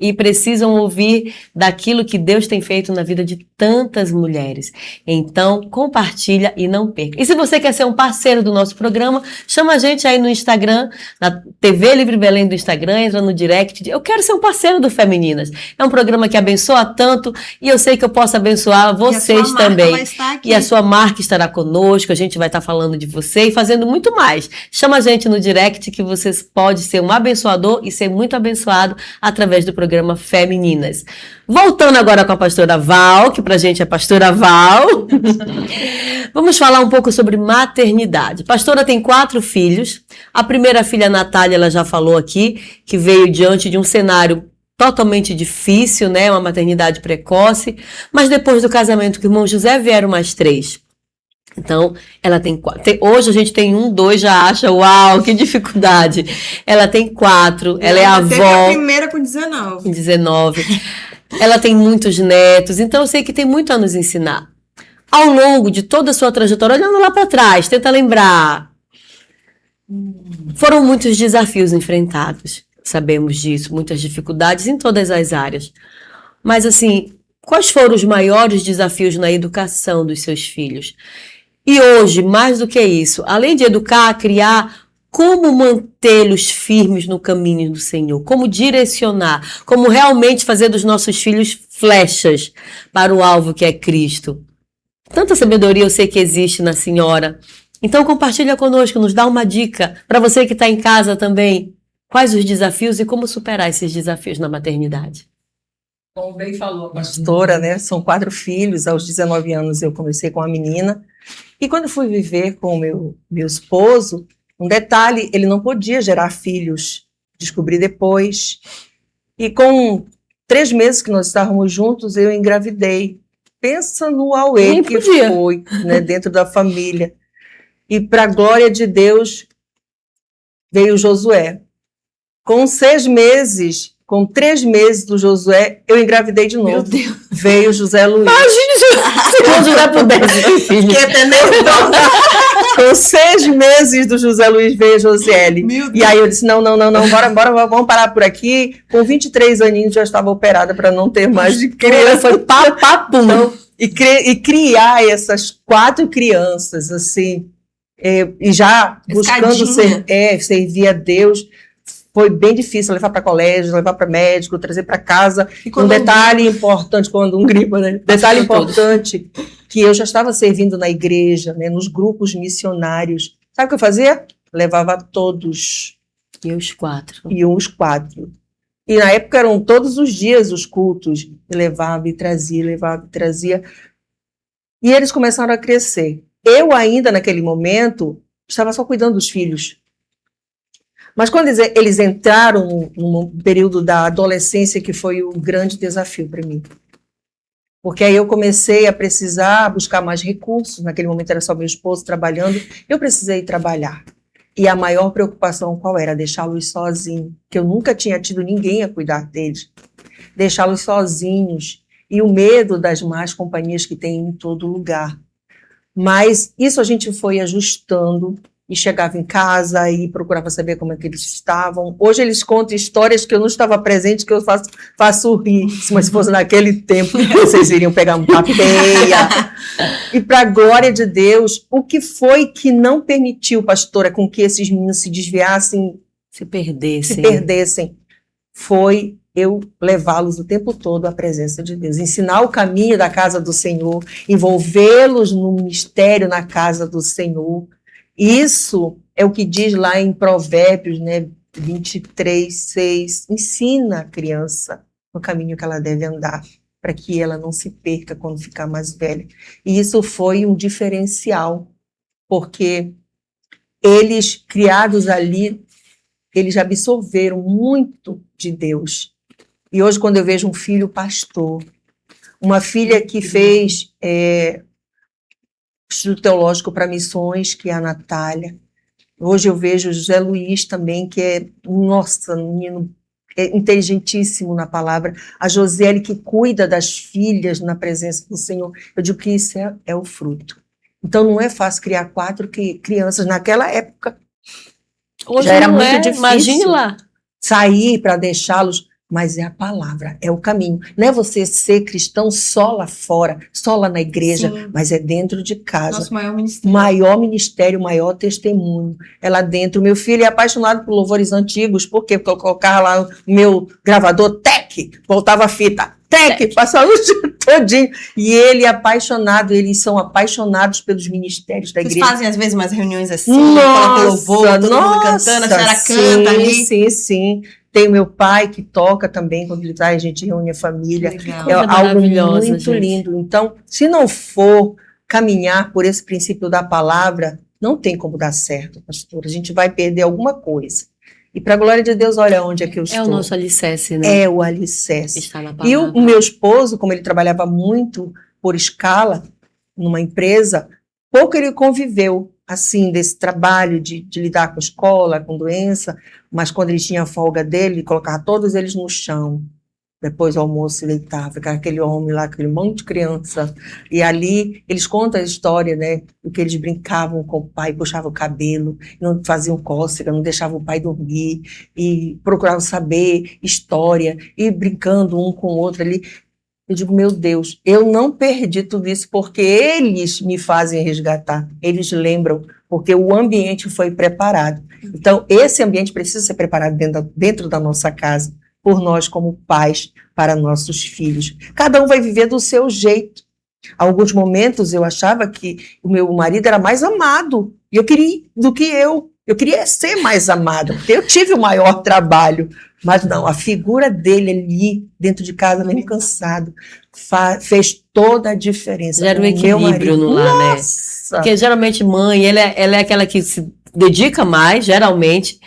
e precisam ouvir daquilo que Deus tem feito na vida de tantas mulheres. Então, compartilha e não perca. E se você quer ser um parceiro do nosso programa, chama a gente aí no Instagram, na TV Livre Belém do Instagram, entra no direct. Eu quero ser um parceiro do Femininas. É um programa que abençoa tanto e eu sei que eu posso abençoar vocês também. E a sua marca estará conosco, a gente vai estar falando de você e fazendo muito mais. Chama a gente no direct que você pode ser um abençoador e ser muito abençoado através do programa Femininas. Voltando agora com a pastora Val, que pra gente é pastora Val. Vamos falar um pouco sobre maternidade. A pastora tem 4 filhos. A primeira filha, Natália, ela já falou aqui, que veio diante de um cenário totalmente difícil, né? Uma maternidade precoce. Mas depois do casamento com o irmão José, vieram mais 3. Então, ela tem 4. Hoje a gente tem 1, 2, já acha, uau, que dificuldade. Ela tem 4, ela é avó. Teve a primeira com 19. Com 19. Ela tem muitos netos, então eu sei que tem muito a nos ensinar. Ao longo de toda a sua trajetória, olhando lá para trás, tenta lembrar. Foram muitos desafios enfrentados, sabemos disso, muitas dificuldades em todas as áreas. Mas assim, quais foram os maiores desafios na educação dos seus filhos? E hoje, mais do que isso, além de educar, criar, como mantê-los firmes no caminho do Senhor? Como direcionar? Como realmente fazer dos nossos filhos flechas para o alvo que é Cristo? Tanta sabedoria eu sei que existe na senhora. Então compartilha conosco, nos dá uma dica para você que está em casa também. Quais os desafios e como superar esses desafios na maternidade? Como bem falou a pastora, né? São 4 filhos. Aos 19 anos eu comecei com a menina. E quando eu fui viver com o meu esposo, um detalhe, ele não podia gerar filhos. Descobri depois. E com 3 meses que nós estávamos juntos, eu engravidei. Pensa no auê que foi, né, dentro da família. E para a glória de Deus, veio Josué. Com 6 meses, com 3 meses do Josué, eu engravidei de novo. Meu Deus. Veio José Luiz. Imagina se o José pudesse ter filho. Com 6 meses do José Luiz veio Josiele. E aí eu disse, não, bora, vamos parar por aqui. Com 23 aninhos já estava operada para não ter mais de criança. Foi papapum. Então, e criar essas 4 crianças, assim, e já buscando servir a Deus, foi bem difícil levar para colégio, levar para médico, trazer para casa. Um detalhe importante, quando gripa, né? Detalhe importante, que eu já estava servindo na igreja, né, nos grupos missionários. Sabe o que eu fazia? Levava todos. E os 4. Iam os 4. E na época eram todos os dias os cultos. Eu levava e trazia. E eles começaram a crescer. Eu ainda, naquele momento, estava só cuidando dos filhos. Mas quando eles entraram num período da adolescência, que foi o grande desafio para mim. Porque aí eu comecei a precisar buscar mais recursos. Naquele momento era só meu esposo trabalhando. Eu precisei trabalhar. E a maior preocupação qual era? Deixá-los sozinhos. Que eu nunca tinha tido ninguém a cuidar deles. Deixá-los sozinhos. E o medo das más companhias que tem em todo lugar. Mas isso a gente foi ajustando. E chegava em casa e procurava saber como é que eles estavam. Hoje eles contam histórias que eu não estava presente, que eu faço rir. Mas se fosse naquele tempo, vocês iriam pegar uma peia. E para a glória de Deus, o que foi que não permitiu, pastora, com que esses meninos se desviassem, se perdessem, foi eu levá-los o tempo todo à presença de Deus. Ensinar o caminho da casa do Senhor, envolvê-los no mistério na casa do Senhor. Isso é o que diz lá em Provérbios, né, 23:6. Ensina a criança no caminho que ela deve andar, para que ela não se perca quando ficar mais velha. E isso foi um diferencial, porque eles, criados ali, eles absorveram muito de Deus. E hoje, quando eu vejo um filho pastor, uma filha que fez Instituto Teológico para Missões, que é a Natália. Hoje eu vejo o José Luiz também, que é, nossa, um menino inteligentíssimo na palavra. A Josiele, que cuida das filhas na presença do Senhor. Eu digo que isso é o fruto. Então não é fácil criar 4 crianças naquela época. Hoje já era não muito difícil. Imagine lá. Sair para deixá-los. mas é a palavra, é o caminho. Não é você ser cristão só lá fora, só lá na igreja, Sim. mas é dentro de casa. Nosso maior ministério. Maior ministério, maior testemunho. É lá dentro. Meu filho é apaixonado por louvores antigos. Por quê? Porque eu colocava lá o meu gravador, voltava a fita, passava o dia todinho. E ele é apaixonado, eles são apaixonados pelos ministérios da Vocês igreja. fazem às vezes umas reuniões assim, Nossa, coloca louvor, todo mundo cantando, a senhora canta ali. Sim. Tem o meu pai que toca também, quando ele traz, a gente reúne a família. Legal. É Coisa algo maravilhosa, muito gente. lindo. Então, se não for caminhar por esse princípio da palavra, não tem como dar certo, pastor. A gente vai perder alguma coisa. E para a glória de Deus, olha onde é que eu estou. É o nosso alicerce, né? É o alicerce. Está na E palavra. o meu esposo, como ele trabalhava muito por escala numa empresa, pouco ele conviveu assim desse trabalho de lidar com escola, com doença, mas quando ele tinha a folga dele, ele colocava todos eles no chão. Depois do almoço se deitava, ficava aquele homem lá, aquele monte de criança. E ali eles contam a história, né? Do que eles brincavam com o pai, puxavam o cabelo, não faziam cócega, não deixavam o pai dormir, e procuravam saber história, e brincando um com o outro ali. Eu digo, meu Deus, eu não perdi tudo isso porque eles me fazem resgatar, eles lembram, porque o ambiente foi preparado. Então, esse ambiente precisa ser preparado dentro da nossa casa, por nós como pais, para nossos filhos. Cada um vai viver do seu jeito. Alguns momentos eu achava que o meu marido era mais amado, e eu queria do que eu. Eu queria ser mais amada, porque eu tive o maior trabalho. Mas não, a figura dele ali, dentro de casa, mesmo cansado, fez toda a diferença. Gera um O meu equilíbrio marido, no lar, né? nossa! Porque geralmente mãe, ela é aquela que se dedica mais, geralmente,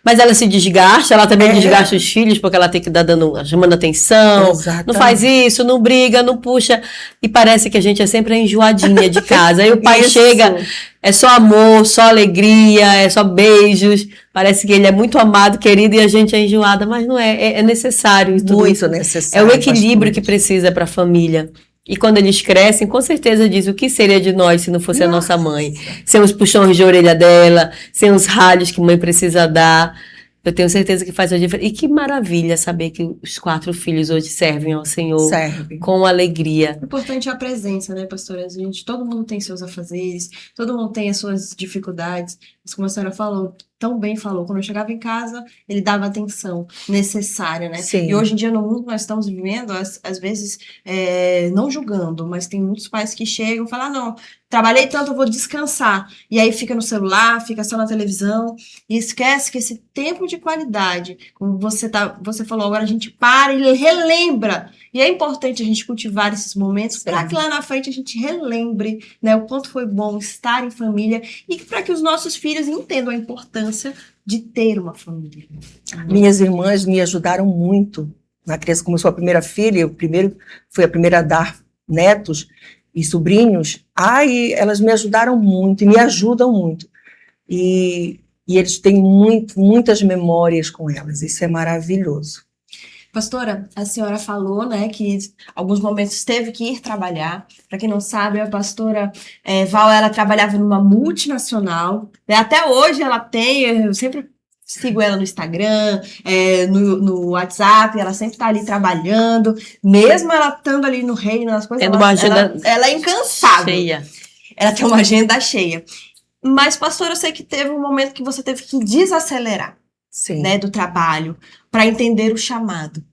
mas ela se desgasta, ela também desgasta os filhos, porque ela tem que dar chamando atenção, Exatamente. não faz isso, não briga, não puxa, e parece que a gente é sempre a enjoadinha de casa. Aí o pai Isso. chega, é só amor, só alegria, é só beijos, parece que ele é muito amado, querido, e a gente é enjoada, mas não é, é necessário tudo Muito isso. necessário. É o equilíbrio que pastor. precisa para a família. E quando eles crescem, com certeza diz o que seria de nós se não fosse a nossa mãe. Sem os puxões de orelha dela, sem os ralhos que mãe precisa dar. Eu tenho certeza que faz a diferença. E que maravilha saber que os 4 filhos hoje servem ao Senhor Serve. com alegria. O importante é a presença, né, pastora? Gente, todo mundo tem seus afazeres, todo mundo tem as suas dificuldades. Mas como a senhora falou, tão bem falou, quando eu chegava em casa, ele dava a atenção necessária, né? Sim. E hoje em dia, no mundo que nós estamos vivendo, às vezes, não julgando, mas tem muitos pais que chegam e falam, ah, não, trabalhei tanto, eu vou descansar. E aí fica no celular, fica só na televisão, e esquece que esse tempo de qualidade, como você falou, agora a gente para e relembra. E é importante a gente cultivar esses momentos para que lá na frente a gente relembre, né, o quanto foi bom estar em família e para que os nossos filhos entendam a importância de ter uma família. Minhas irmãs me ajudaram muito na criança, como eu sou a primeira filha, fui a primeira a dar netos e sobrinhos. E elas me ajudaram muito e me ajudam muito. E eles têm muitas memórias com elas. Isso é maravilhoso. Pastora, a senhora falou, né, que alguns momentos teve que ir trabalhar. Para quem não sabe, a pastora Val, ela trabalhava numa multinacional. Até hoje ela tem, eu sempre sigo ela no Instagram, no WhatsApp, ela sempre tá ali trabalhando. Mesmo ela estando ali no reino, nas coisas, Tendo uma agenda ela é incansável. cheia. Ela tem uma agenda cheia. Mas, pastora, eu sei que teve um momento que você teve que desacelerar. Sim. Né, do trabalho, para entender o chamado.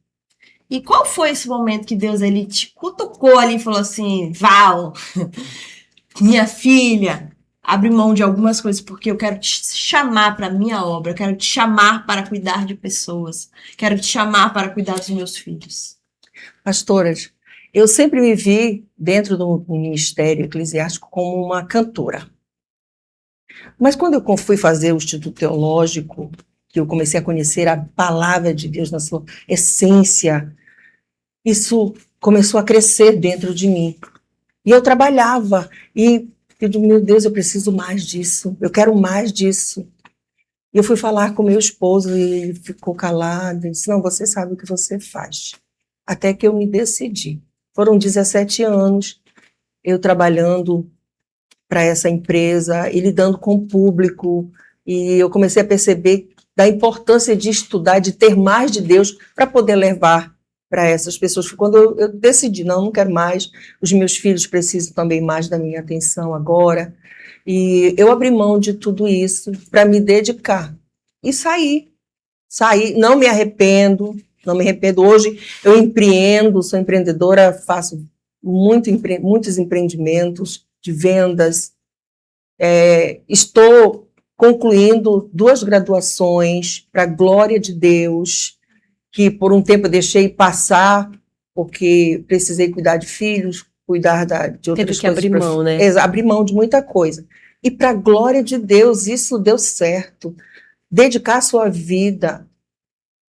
E qual foi esse momento que Deus ele te cutucou ali e falou assim, Val, minha filha, abre mão de algumas coisas porque eu quero te chamar para a minha obra, eu quero te chamar para cuidar de pessoas, quero te chamar para cuidar dos meus filhos. Pastoras, eu sempre me vi dentro do ministério eclesiástico como uma cantora. Mas quando eu fui fazer o Instituto Teológico, que eu comecei a conhecer a palavra de Deus na sua essência, isso começou a crescer dentro de mim. E eu trabalhava, e eu digo, meu Deus, eu preciso mais disso, eu quero mais disso. E eu fui falar com meu esposo, e ele ficou calado, e disse, não, você sabe o que você faz. Até que eu me decidi. Foram 17 anos eu trabalhando para essa empresa, e lidando com o público, e eu comecei a perceber da importância de estudar, de ter mais de Deus para poder levar para essas pessoas. Quando eu decidi, não quero mais, os meus filhos precisam também mais da minha atenção agora, e eu abri mão de tudo isso para me dedicar e sair, não me arrependo, hoje eu empreendo, sou empreendedora, faço muitos empreendimentos de vendas, estou concluindo 2 graduações para a glória de Deus, que por um tempo eu deixei passar, porque precisei cuidar de filhos, cuidar de outras coisas. Teve que abrir mão, né? Abrir mão de muita coisa. E para a glória de Deus, isso deu certo. Dedicar a sua vida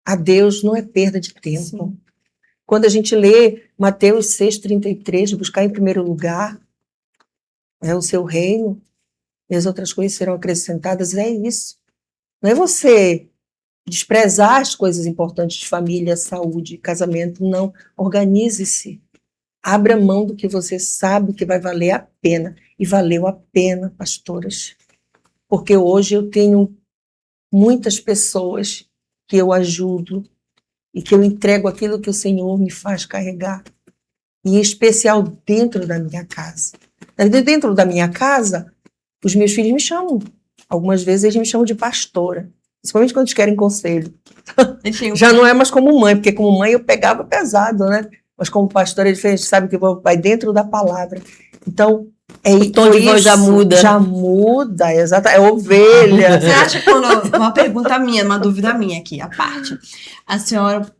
a Deus não é perda de tempo. Sim. Quando a gente lê Mateus 6,33, buscar em primeiro lugar o seu reino, e as outras coisas serão acrescentadas, é isso. Não é você desprezar as coisas importantes de família, saúde, casamento, não. Organize-se. Abra mão do que você sabe que vai valer a pena. E valeu a pena, pastoras. Porque hoje eu tenho muitas pessoas que eu ajudo e que eu entrego aquilo que o Senhor me faz carregar. E em especial dentro da minha casa. Dentro da minha casa, os meus filhos me chamam. Algumas vezes eles me chamam de pastora. Principalmente quando eles querem conselho. Já não é mais como mãe, porque como mãe eu pegava pesado, né? Mas como pastora é diferente, sabe que vai dentro da palavra. Então, o tom de voz já muda. Já muda, exato. É ovelha. Você acha que uma pergunta minha, uma dúvida minha aqui, a parte. A senhora,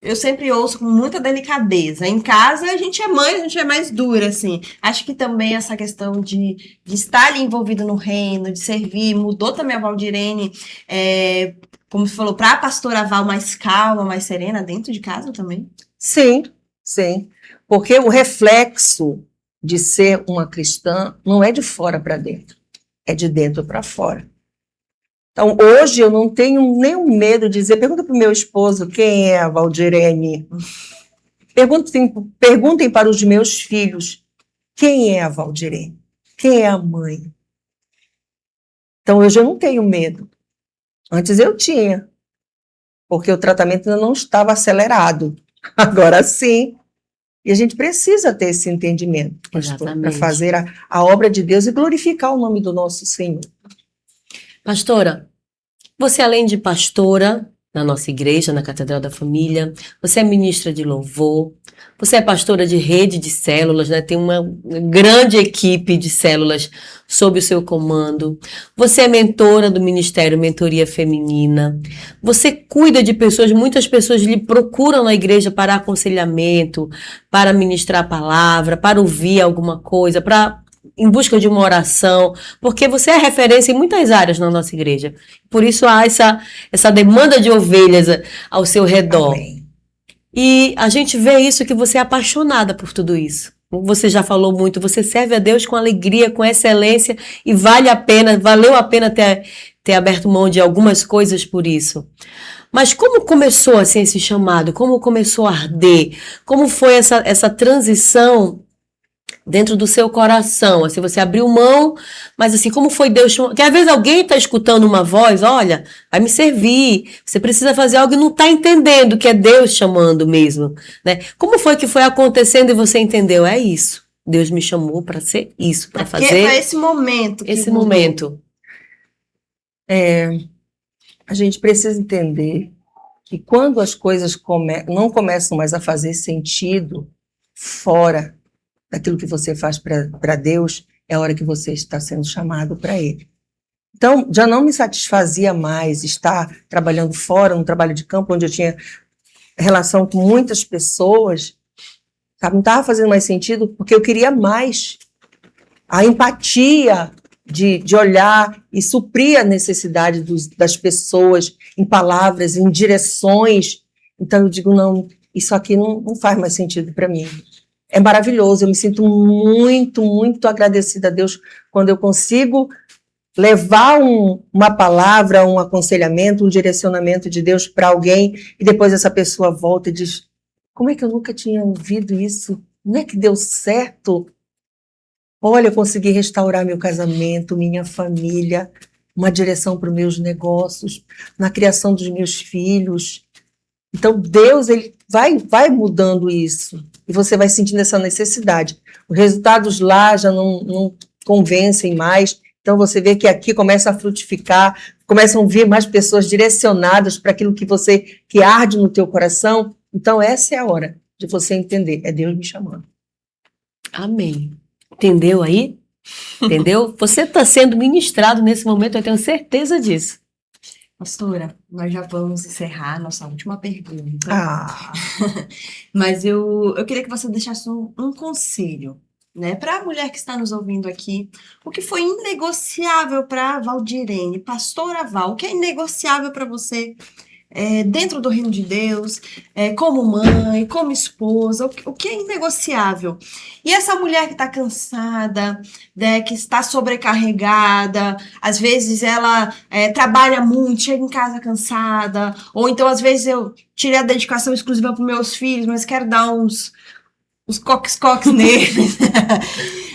eu sempre ouço com muita delicadeza. Em casa, a gente é mãe, a gente é mais dura, assim. Acho que também essa questão de estar ali envolvido no reino, de servir, mudou também a Valdirene, como você falou, para a pastora Val mais calma, mais serena, dentro de casa também? Sim, sim. Porque o reflexo de ser uma cristã não é de fora para dentro, é de dentro para fora. Então, hoje eu não tenho nenhum medo de dizer, pergunta para o meu esposo quem é a Valdirene. Perguntem para os meus filhos quem é a Valdirene, quem é a mãe. Então, hoje eu não tenho medo. Antes eu tinha, porque o tratamento ainda não estava acelerado. Agora sim. E a gente precisa ter esse entendimento, para fazer a obra de Deus e glorificar o nome do nosso Senhor. Pastora, você além de pastora na nossa igreja, na Catedral da Família, você é ministra de louvor, você é pastora de rede de células, né? Tem uma grande equipe de células sob o seu comando, você é mentora do Ministério Mentoria Feminina, você cuida de pessoas, muitas pessoas lhe procuram na igreja para aconselhamento, para ministrar a palavra, para ouvir alguma coisa, em busca de uma oração, porque você é referência em muitas áreas na nossa igreja. Por isso há essa demanda de ovelhas ao seu redor. Amém. E a gente vê isso, que você é apaixonada por tudo isso. Você já falou muito, você serve a Deus com alegria, com excelência, e valeu a pena ter aberto mão de algumas coisas por isso. Mas como começou assim esse chamado? Como começou a arder? Como foi essa transição dentro do seu coração? Assim, você abriu mão, mas assim, como foi Deus chamando? Porque às vezes alguém está escutando uma voz, olha, vai me servir, você precisa fazer algo e não está entendendo que é Deus chamando mesmo, né? Como foi que foi acontecendo e você entendeu? É isso, Deus me chamou para ser isso, para fazer... Foi esse momento. Esse momento. A gente precisa entender que quando as coisas não começam mais a fazer sentido fora daquilo que você faz para Deus, é a hora que você está sendo chamado para Ele. Então, já não me satisfazia mais estar trabalhando fora, num trabalho de campo, onde eu tinha relação com muitas pessoas, sabe? Não estava fazendo mais sentido, porque eu queria mais. A empatia de olhar e suprir a necessidade das pessoas em palavras, em direções. Então, eu digo, não, isso aqui não faz mais sentido para mim. É maravilhoso, eu me sinto muito, muito agradecida a Deus quando eu consigo levar uma palavra, um aconselhamento, um direcionamento de Deus para alguém e depois essa pessoa volta e diz, como é que eu nunca tinha ouvido isso? Não é que deu certo? Olha, eu consegui restaurar meu casamento, minha família, uma direção para os meus negócios, na criação dos meus filhos. Então, Deus, ele vai mudando isso. E você vai sentindo essa necessidade. Os resultados lá já não convencem mais. Então, você vê que aqui começa a frutificar, começam a vir mais pessoas direcionadas para aquilo que arde no teu coração. Então, essa é a hora de você entender. É Deus me chamando. Amém. Entendeu aí? Entendeu? Você está sendo ministrado nesse momento, eu tenho certeza disso. Pastora, nós já vamos encerrar nossa última pergunta. Ah, Mas eu queria que você deixasse um conselho, né, para a mulher que está nos ouvindo aqui. O que foi inegociável para Valdirene, pastora Val, o que é inegociável para você dentro do reino de Deus, como mãe, como esposa, o que é inegociável? E essa mulher que está cansada, né, que está sobrecarregada, às vezes ela trabalha muito, chega em casa cansada, ou então às vezes eu tirei a dedicação exclusiva para os meus filhos, mas quero dar uns coques neles.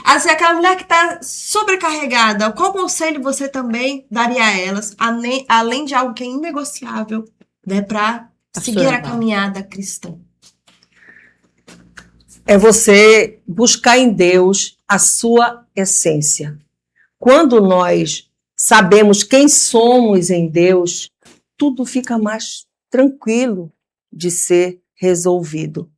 Assim, aquela mulher que está sobrecarregada, qual conselho você também daria a elas, além de algo que é inegociável, né, para seguir a caminhada cristã? é você buscar em Deus a sua essência. Quando nós sabemos quem somos em Deus, tudo fica mais tranquilo de ser resolvido.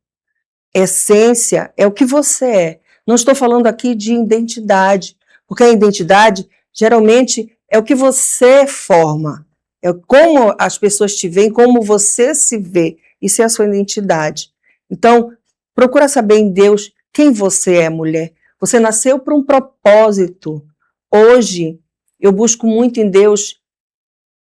Essência é o que você é. Não estou falando aqui de identidade, porque a identidade geralmente é o que você forma, é como as pessoas te veem, como você se vê. Isso é a sua identidade. Então, procura saber em Deus quem você é, mulher. Você nasceu para um propósito. Hoje, eu busco muito em Deus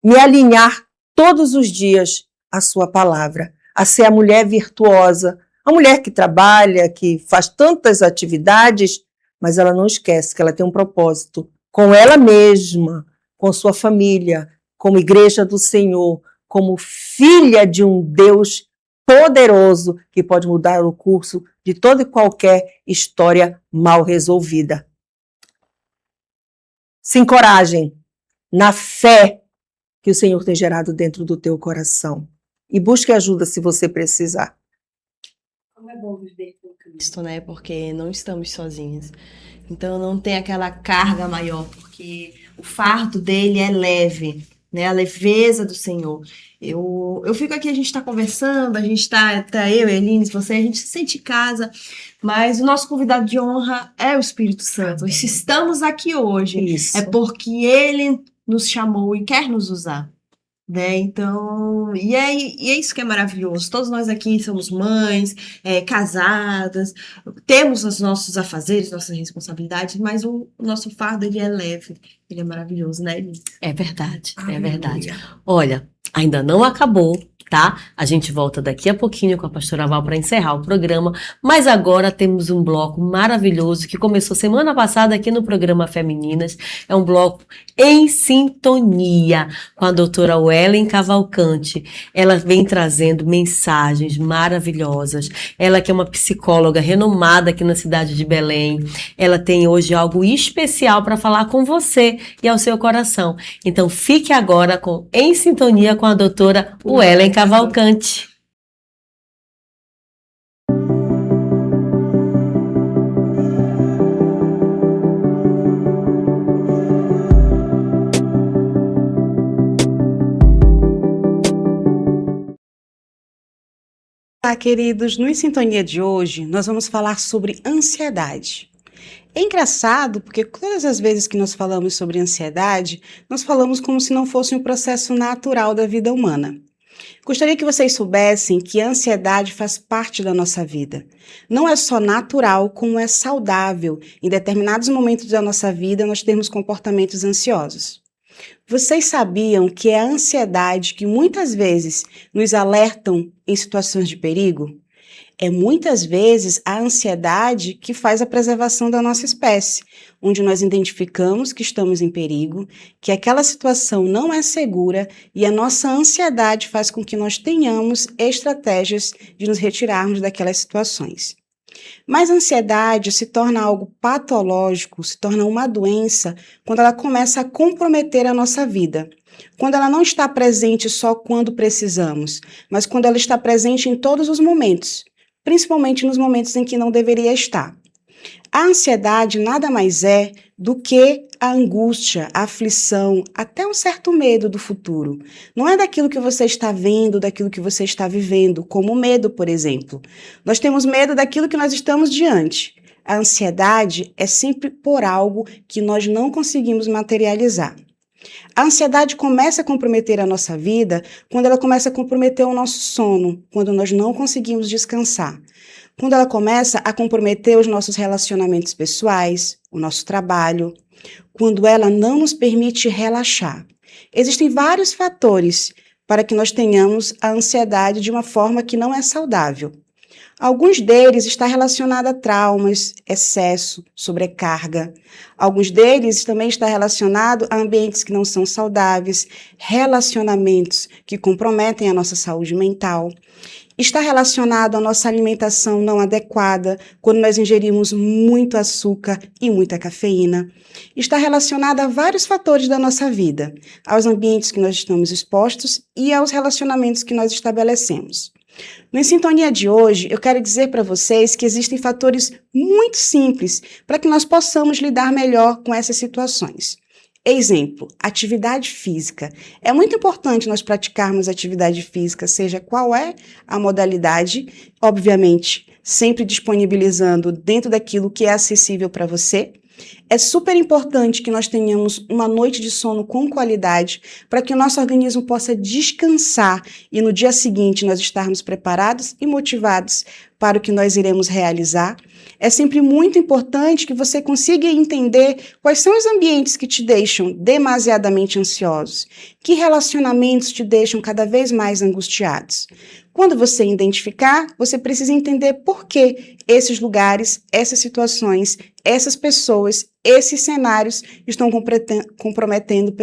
me alinhar todos os dias à sua palavra, a ser a mulher virtuosa, a mulher que trabalha, que faz tantas atividades, mas ela não esquece que ela tem um propósito com ela mesma, com sua família, como igreja do Senhor, como filha de um Deus poderoso que pode mudar o curso de toda e qualquer história mal resolvida. Se encorajem na fé que o Senhor tem gerado dentro do teu coração. E busque ajuda se você precisar. Como é bom viver com Cristo, né? Porque não estamos sozinhos. Então não tem aquela carga maior, porque o fardo dele é leve, né? A leveza do Senhor. Eu fico aqui, a gente está conversando, a gente está eu, Eline, você, a gente se sente em casa, mas o nosso convidado de honra é o Espírito Santo. E se estamos aqui hoje, Isso. é porque ele nos chamou e quer nos usar. Né? Então, e é isso que é maravilhoso. Todos nós aqui somos mães, casadas, temos os nossos afazeres, nossas responsabilidades, mas o nosso fardo, ele é leve, ele é maravilhoso, né, Eline? É verdade, Aleluia. é verdade. Olha, ainda não acabou, tá? A gente volta daqui a pouquinho com a pastora Val para encerrar o programa, mas agora temos um bloco maravilhoso que começou semana passada aqui no programa Femininas. É um bloco em sintonia com a doutora Wellen Cavalcante. Ela vem trazendo mensagens maravilhosas. Ela que é uma psicóloga renomada aqui na cidade de Belém. Ela tem hoje algo especial para falar com você e ao seu coração. Então fique agora com Em Sintonia com a doutora Wellen Cavalcante. Olá, queridos. No Em Sintonia de hoje, nós vamos falar sobre ansiedade. É engraçado porque todas as vezes que nós falamos sobre ansiedade, nós falamos como se não fosse um processo natural da vida humana. Gostaria que vocês soubessem que a ansiedade faz parte da nossa vida. Não é só natural, como é saudável. Em determinados momentos da nossa vida, nós temos comportamentos ansiosos. Vocês sabiam que é a ansiedade que muitas vezes nos alertam em situações de perigo? É muitas vezes a ansiedade que faz a preservação da nossa espécie, onde nós identificamos que estamos em perigo, que aquela situação não é segura e a nossa ansiedade faz com que nós tenhamos estratégias de nos retirarmos daquelas situações. Mas a ansiedade se torna algo patológico, se torna uma doença quando ela começa a comprometer a nossa vida. Quando ela não está presente só quando precisamos, mas quando ela está presente em todos os momentos, principalmente nos momentos em que não deveria estar. A ansiedade nada mais é do que a angústia, a aflição, até um certo medo do futuro. Não é daquilo que você está vendo, daquilo que você está vivendo, como o medo, por exemplo. Nós temos medo daquilo que nós estamos diante. A ansiedade é sempre por algo que nós não conseguimos materializar. A ansiedade começa a comprometer a nossa vida quando ela começa a comprometer o nosso sono, quando nós não conseguimos descansar. Quando ela começa a comprometer os nossos relacionamentos pessoais, o nosso trabalho, quando ela não nos permite relaxar. Existem vários fatores para que nós tenhamos a ansiedade de uma forma que não é saudável. Alguns deles estão relacionados a traumas, excesso, sobrecarga. Alguns deles também estão relacionados a ambientes que não são saudáveis, relacionamentos que comprometem a nossa saúde mental. Está relacionado à nossa alimentação não adequada, quando nós ingerimos muito açúcar e muita cafeína. Está relacionado a vários fatores da nossa vida, aos ambientes que nós estamos expostos e aos relacionamentos que nós estabelecemos. No Em Sintonia de hoje, eu quero dizer para vocês que existem fatores muito simples para que nós possamos lidar melhor com essas situações. Exemplo, atividade física. É muito importante nós praticarmos atividade física, seja qual é a modalidade, obviamente, sempre disponibilizando dentro daquilo que é acessível para você. É super importante que nós tenhamos uma noite de sono com qualidade para que o nosso organismo possa descansar e no dia seguinte nós estarmos preparados e motivados para o que nós iremos realizar. É sempre muito importante que você consiga entender quais são os ambientes que te deixam demasiadamente ansiosos, que relacionamentos te deixam cada vez mais angustiados. Quando você identificar, você precisa entender por que esses lugares, essas situações, essas pessoas, esses cenários estão comprometendo,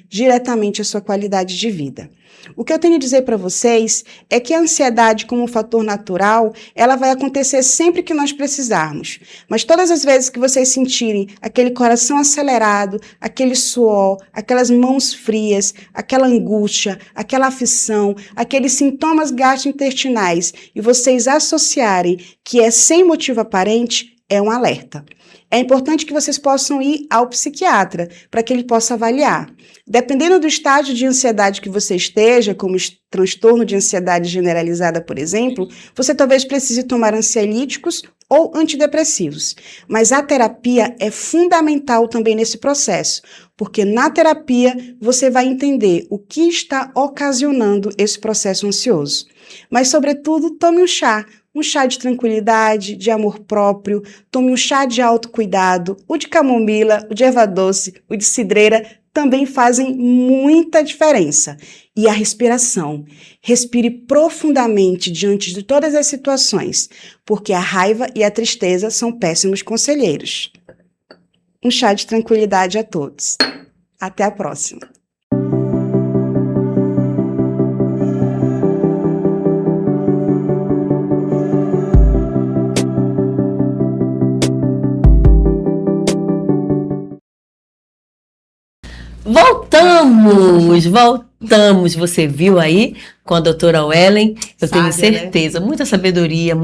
diretamente a sua qualidade de vida. O que eu tenho a dizer para vocês é que a ansiedade, como um fator natural, ela vai acontecer sempre que nós precisarmos. Mas todas as vezes que vocês sentirem aquele coração acelerado, aquele suor, aquelas mãos frias, aquela angústia, aquela aflição, aqueles sintomas gastrointestinais e vocês associarem que é sem motivo aparente, é um alerta. É importante que vocês possam ir ao psiquiatra para que ele possa avaliar. Dependendo do estágio de ansiedade que você esteja, como transtorno de ansiedade generalizada, por exemplo, você talvez precise tomar ansiolíticos ou antidepressivos. Mas a terapia é fundamental também nesse processo, porque na terapia você vai entender o que está ocasionando esse processo ansioso. Mas, sobretudo, tome um chá de tranquilidade, de amor próprio, tome um chá de autocuidado, o de camomila, o de erva doce, o de cidreira, também fazem muita diferença. E a respiração. Respire profundamente diante de todas as situações, porque a raiva e a tristeza são péssimos conselheiros. Um chá de tranquilidade a todos. Até a próxima. Voltamos. Você viu aí com a doutora Wellen? Eu tenho certeza, né? Muita sabedoria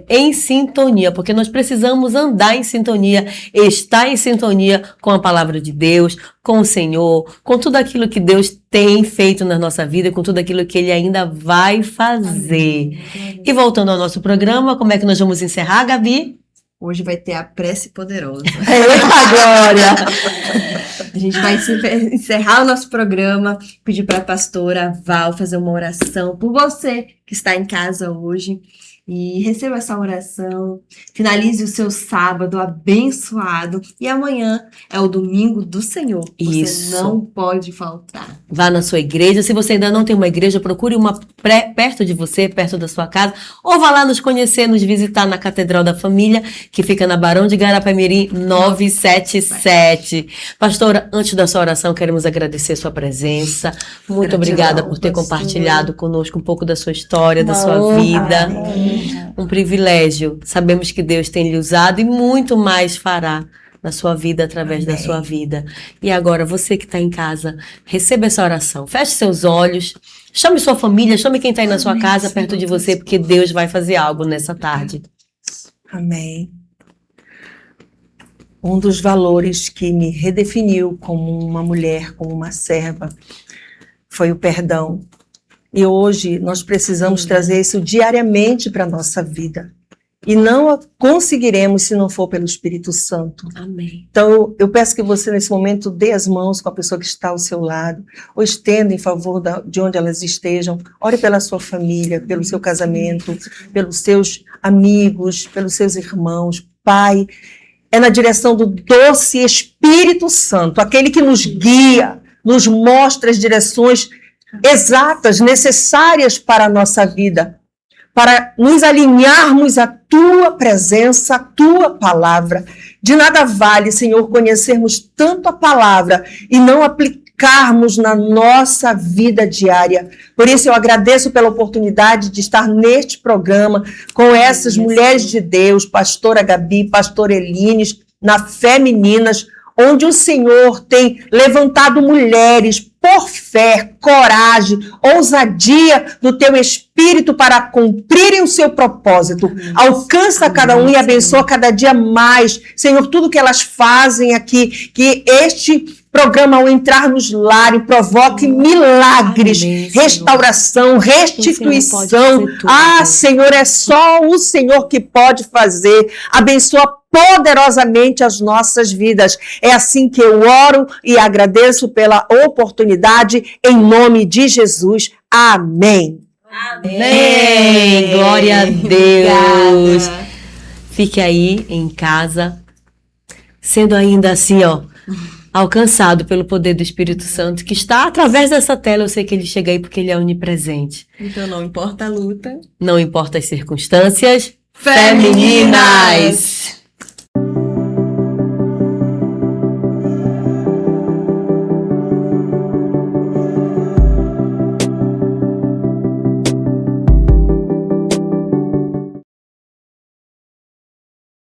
em sintonia, porque nós precisamos andar em sintonia, estar em sintonia com a palavra de Deus, com o Senhor, com tudo aquilo que Deus tem feito na nossa vida, com tudo aquilo que Ele ainda vai fazer. Amém. E voltando ao nosso programa, como é que nós vamos encerrar, Gabi? Hoje vai ter a prece poderosa. Eita, Glória! A gente vai encerrar o nosso programa, pedir para a pastora Val fazer uma oração por você que está em casa hoje. E receba essa oração, finalize o seu sábado abençoado. E amanhã é o domingo do Senhor. Isso. Você não pode faltar. Vá na sua igreja. Se você ainda não tem uma igreja, procure uma perto de você, perto da sua casa. Ou vá lá nos conhecer, nos visitar na Catedral da Família, que fica na Barão de Garapé-Mirim, 977. Pastora, antes da sua oração, queremos agradecer sua presença. Muito obrigada por ter compartilhado conosco um pouco da sua história, da sua vida. Um privilégio. Sabemos que Deus tem lhe usado e muito mais fará na sua vida, através da sua vida. E agora, você que está em casa, receba essa oração. Feche seus olhos, chame sua família, chame quem está aí na sua casa, perto de você, porque Deus vai fazer algo nessa tarde. Amém. Um dos valores que me redefiniu como uma mulher, como uma serva, foi o perdão. E hoje nós precisamos trazer isso diariamente para a nossa vida. E não conseguiremos se não for pelo Espírito Santo. Amém. Então, eu peço que você, nesse momento, dê as mãos com a pessoa que está ao seu lado, ou estenda em favor de onde elas estejam. Ore pela sua família, pelo seu casamento, pelos seus amigos, pelos seus irmãos. Pai, é na direção do doce Espírito Santo, aquele que nos guia, nos mostra as direções exatas, necessárias para a nossa vida, para nos alinharmos à Tua presença, à Tua palavra. De nada vale, Senhor, conhecermos tanto a palavra e não aplicarmos na nossa vida diária. Por isso eu agradeço pela oportunidade de estar neste programa com essas mulheres de Deus, pastora Gabi, pastora Elines, na Fé Meninas, onde o Senhor tem levantado mulheres por fé, coragem, ousadia do teu Espírito para cumprirem o seu propósito. Alcança cada um e abençoa cada dia mais. Senhor, tudo que elas fazem aqui, que este programa, ao entrar nos lares, provoque milagres, restauração, restituição. Senhor, é só o Senhor que pode fazer. Abençoa poderosamente as nossas vidas. É assim que eu oro e agradeço pela oportunidade, em nome de Jesus. Amém. Amém. Glória a Deus. Obrigada. Fique aí em casa, sendo ainda assim, alcançado pelo poder do Espírito Santo, que está através dessa tela. Eu sei que ele chega aí porque ele é onipresente. Então não importa a luta. Não importa as circunstâncias. Fé Meninas!